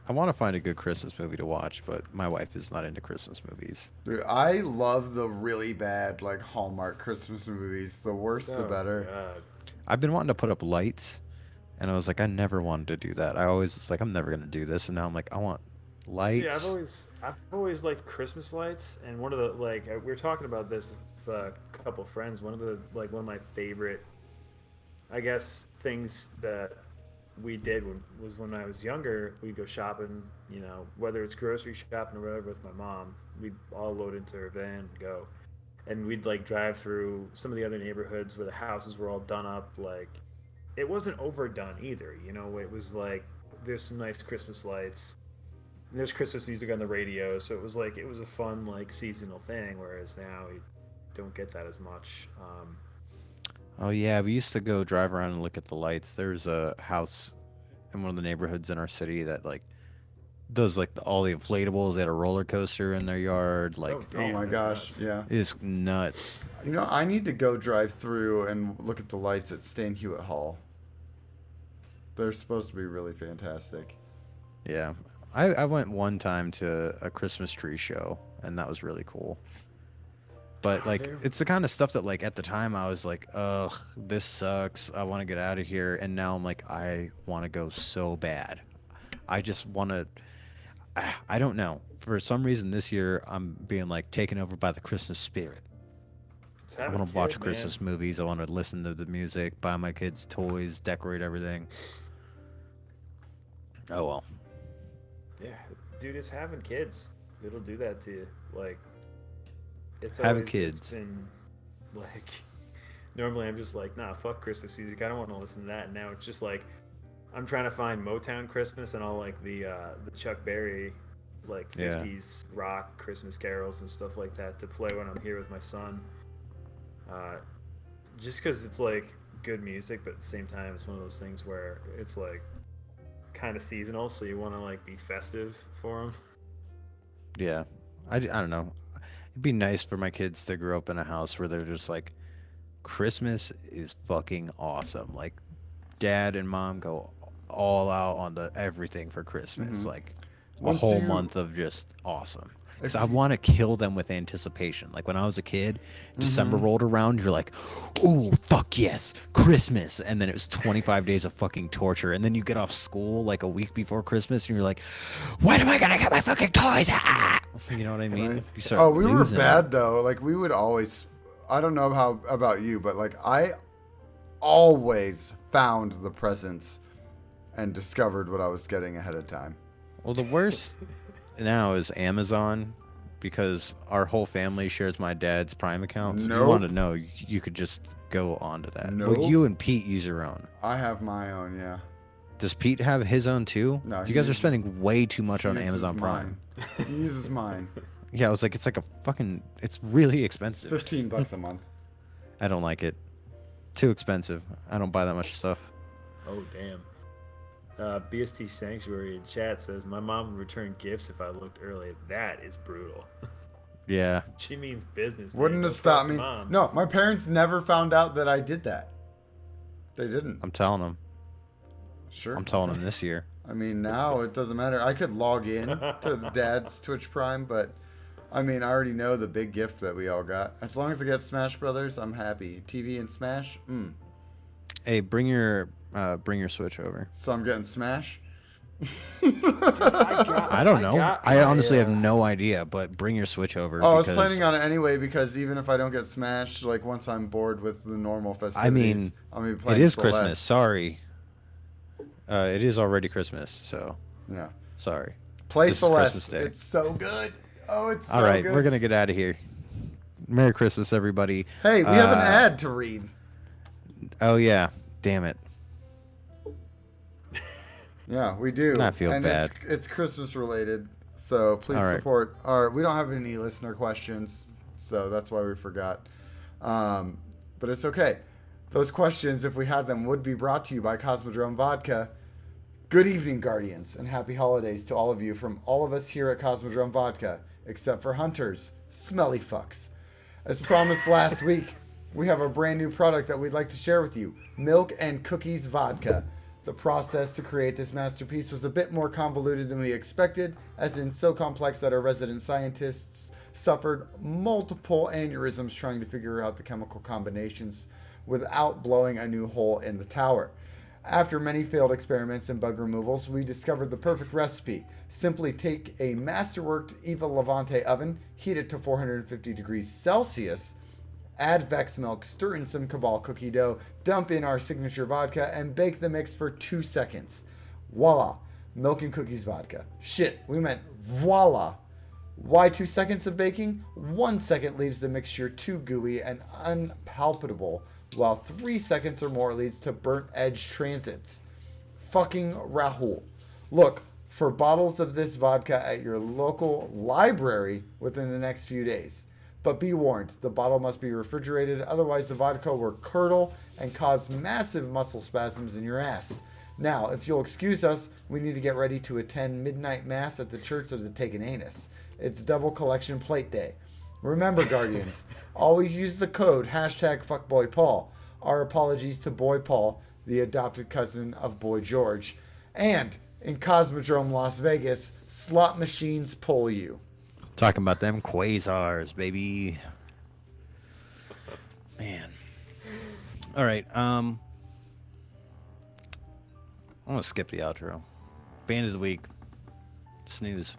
B: I want to find a good Christmas movie to watch, but my wife is not into Christmas movies.
A: Dude, I love the really bad like Hallmark Christmas movies. The worse, the better.
C: God.
B: I've been wanting to put up lights, and I was like, I never wanted to do that. I always was like, I'm never gonna do this, and now I'm like, I want lights.
C: See, I've always liked Christmas lights, and one of the we were talking about this with a couple friends. One of my favorite, I guess, things that we did was when I was younger. We'd go shopping, whether it's grocery shopping or whatever with my mom. We'd all load into her van and go, and we'd like drive through some of the other neighborhoods where the houses were all done up. Like, it wasn't overdone either. It was like there's some nice Christmas lights. And there's Christmas music on the radio, so it was a fun like seasonal thing. Whereas now you don't get that as much.
B: Oh yeah, we used to go drive around and look at the lights. There's a house in one of the neighborhoods in our city that like does like all the inflatables. They had a roller coaster in their yard. Like,
A: Oh
C: Damn,
A: my
C: that's
A: gosh,
C: nuts.
A: yeah.
B: it's nuts.
A: I need to go drive through and look at the lights at Stan Hewitt Hall. They're supposed to be really fantastic.
B: Yeah, I went one time to a Christmas tree show, and that was really cool. But like,
C: They're-
B: it's the kind of stuff that like at the time I was like, ugh, this sucks. I want to get out of here. And now I'm like, I want to go so bad. I just want to. I don't know. For some reason this year I'm being like taken over by the Christmas spirit.
C: Let's
B: I
C: have a
B: want to watch
C: kid,
B: Christmas
C: man.
B: movies. I want to listen to the music, buy my kids toys, decorate everything. Oh well.
C: Yeah, dude, it's having kids. It'll do that to you. Like, it's
B: Having
C: always,
B: kids.
C: It's been like, normally I'm just like, nah, fuck Christmas music. I don't want to listen to that. And now it's just like, I'm trying to find Motown Christmas and all like the Chuck Berry like
B: Yeah.
C: 50s rock Christmas carols and stuff like that to play when I'm here with my son. Just because it's like good music, but at the same time, it's one of those things where it's like kind of seasonal, so you want to like be festive for them.
B: Yeah. I don't know. It'd be nice for my kids to grow up in a house where they're just like, Christmas is fucking awesome. Like, dad and mom go all out on the everything for Christmas.
A: Mhm.
B: Like, a
A: Once
B: whole
A: you-
B: month of just awesome.
A: If
B: Because I
A: you-
B: want to kill them with anticipation. Like when I was a kid, December
A: Mhm.
B: rolled around, you're like, "Oh fuck yes, Christmas!" And then it was 25 days of fucking torture. And then you get off school like a week before Christmas, and you're like, "When am I gonna get my fucking toys?" Ah! You know what I mean?
A: Right.
B: You start
A: Oh, we were
B: losing it.
A: bad though. Like we would always. I don't know how about you, but like I always found the presents and discovered what I was getting ahead of time.
B: Well, the worst now is Amazon because our whole family shares my dad's Prime account. So if you want to
A: Nope.
B: know, you could just go onto that.
A: Nope.
B: Well, you and Pete use your own.
A: I have my own, yeah.
B: Does Pete have his own too?
A: No,
B: You
A: he
B: guys are
A: uses-
B: spending way too much
A: He
B: on
A: uses
B: Amazon Prime.
A: mine. He uses mine.
B: Yeah, I was like, it's like a fucking, it's really
A: It's
B: expensive.
A: $15 a month.
B: I don't like it. Too expensive. I don't buy that much stuff.
C: Oh damn. BST Sanctuary in chat says my mom would return gifts if I looked early. That is brutal.
B: Yeah.
C: She means business. man.
A: Wouldn't
C: Go
A: have stopped
C: fuck
A: me.
C: your mom.
A: No, my parents never found out that I did that. They didn't.
B: I'm telling them.
A: Sure.
B: I'm telling them this year.
A: I mean, now it doesn't matter. I could log in to Dad's Twitch Prime, but I mean, I already know the big gift that we all got. As long as I get Smash Brothers, I'm happy. TV and Smash,
B: Hey, bring your Switch over.
A: So I'm getting Smash.
B: I don't know.
C: got
B: I
C: my,
B: honestly have no idea, but bring your Switch over.
A: Oh, I was
B: because,
A: planning on it anyway because even if I don't get Smash, like once I'm bored with the normal festivities,
B: I mean,
A: I'm gonna be
B: It
A: playing
B: is
A: Celeste.
B: Christmas. Sorry. It is already Christmas, so
A: Yeah.
B: sorry.
A: Play
B: This is Christmas
A: Celeste.
B: Day.
A: It's so good. Oh, it's so
B: All right,
A: good.
B: we're gonna get out of here. Merry Christmas, everybody.
A: Hey, we have an
B: Uh,
A: ad to read.
B: Oh yeah, damn it.
A: Yeah, we do.
B: I feel
A: and
B: bad.
A: It's Christmas related, so please
B: All right.
A: support. We don't have any listener questions, so that's why we forgot. But it's okay. Those questions, if we had them, would be brought to you by Cosmodrome Vodka. Good evening, Guardians, and happy holidays to all of you from all of us here at Cosmodrome Vodka, except for Hunters, smelly fucks. As promised last week, we have a brand new product that we'd like to share with you, Milk and Cookies Vodka. The process to create this masterpiece was a bit more convoluted than we expected, as in so complex that our resident scientists suffered multiple aneurysms trying to figure out the chemical combinations without blowing a new hole in the tower. After many failed experiments and bug removals, we discovered the perfect recipe. Simply take a masterworked Eva Levante oven, heat it to 450 degrees Celsius, add Vex milk, stir in some Cabal cookie dough, dump in our signature vodka, and bake the mix for 2 seconds. Voila! Milk and Cookies Vodka. Shit, we meant voila! Why 2 seconds of baking? 1 second leaves the mixture too gooey and unpalatable, while 3 seconds or more leads to burnt edge transits. Fucking Rahul. Look for bottles of this vodka at your local library within the next few days. But be warned, the bottle must be refrigerated, otherwise the vodka will curdle and cause massive muscle spasms in your ass. Now, if you'll excuse us, we need to get ready to attend midnight mass at the Church of the Taken Anus. It's double collection plate day. Remember, Guardians, always use the code #FuckBoyPaul. Our apologies to Boy Paul, the adopted cousin of Boy George. And in Cosmodrome Las Vegas, slot machines pull you.
B: Talking about them quasars, baby. Man. All right. I'm gonna skip the outro. Band of the week. Snooze.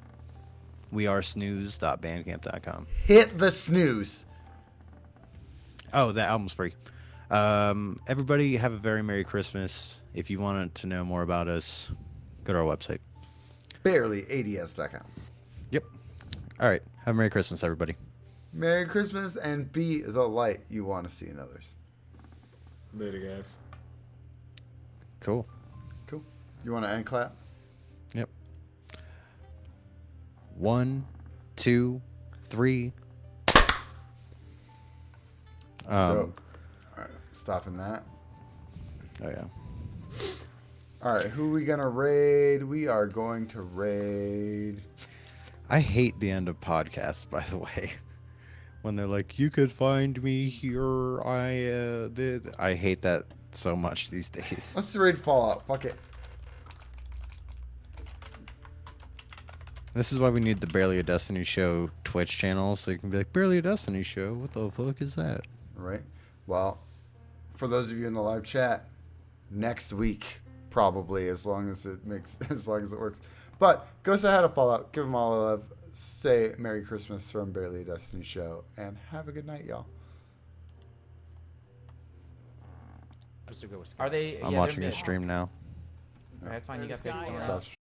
B: We are snooze.bandcamp.com.
A: Hit the snooze.
B: Oh, that album's free. Everybody have a very Merry Christmas. If you wanted to know more about us, go to our website.
A: BarelyADS.com.
B: Yep. All right. Have a Merry Christmas, everybody.
A: Merry Christmas and be the light you want to see in others.
C: Later, guys.
B: Cool.
A: Cool. You want to end clap?
B: Yep. 1, 2, 3.
A: Dope. All right, stopping that.
B: Oh yeah.
A: All right, who we gonna raid? We are going to raid.
B: I hate the end of podcasts, by the way. When they're like, "You could find me here," I hate that so much these days.
A: Let's raid Fallout. Fuck it.
B: This is why we need the Barely a Destiny Show Twitch channel, so you can be like, "Barely a Destiny Show? What the fuck is that?"
A: Right. Well, for those of you in the live chat, next week probably, as long as it works. But go say hi to Fallout. Give them all a love. Say Merry Christmas from Barely a Destiny Show, and have a good night, y'all.
D: Are they?
B: I'm
D: yeah,
B: watching
D: they're
B: a
D: mid.
B: stream now.
D: That's fine. You got
A: Stop
D: picks.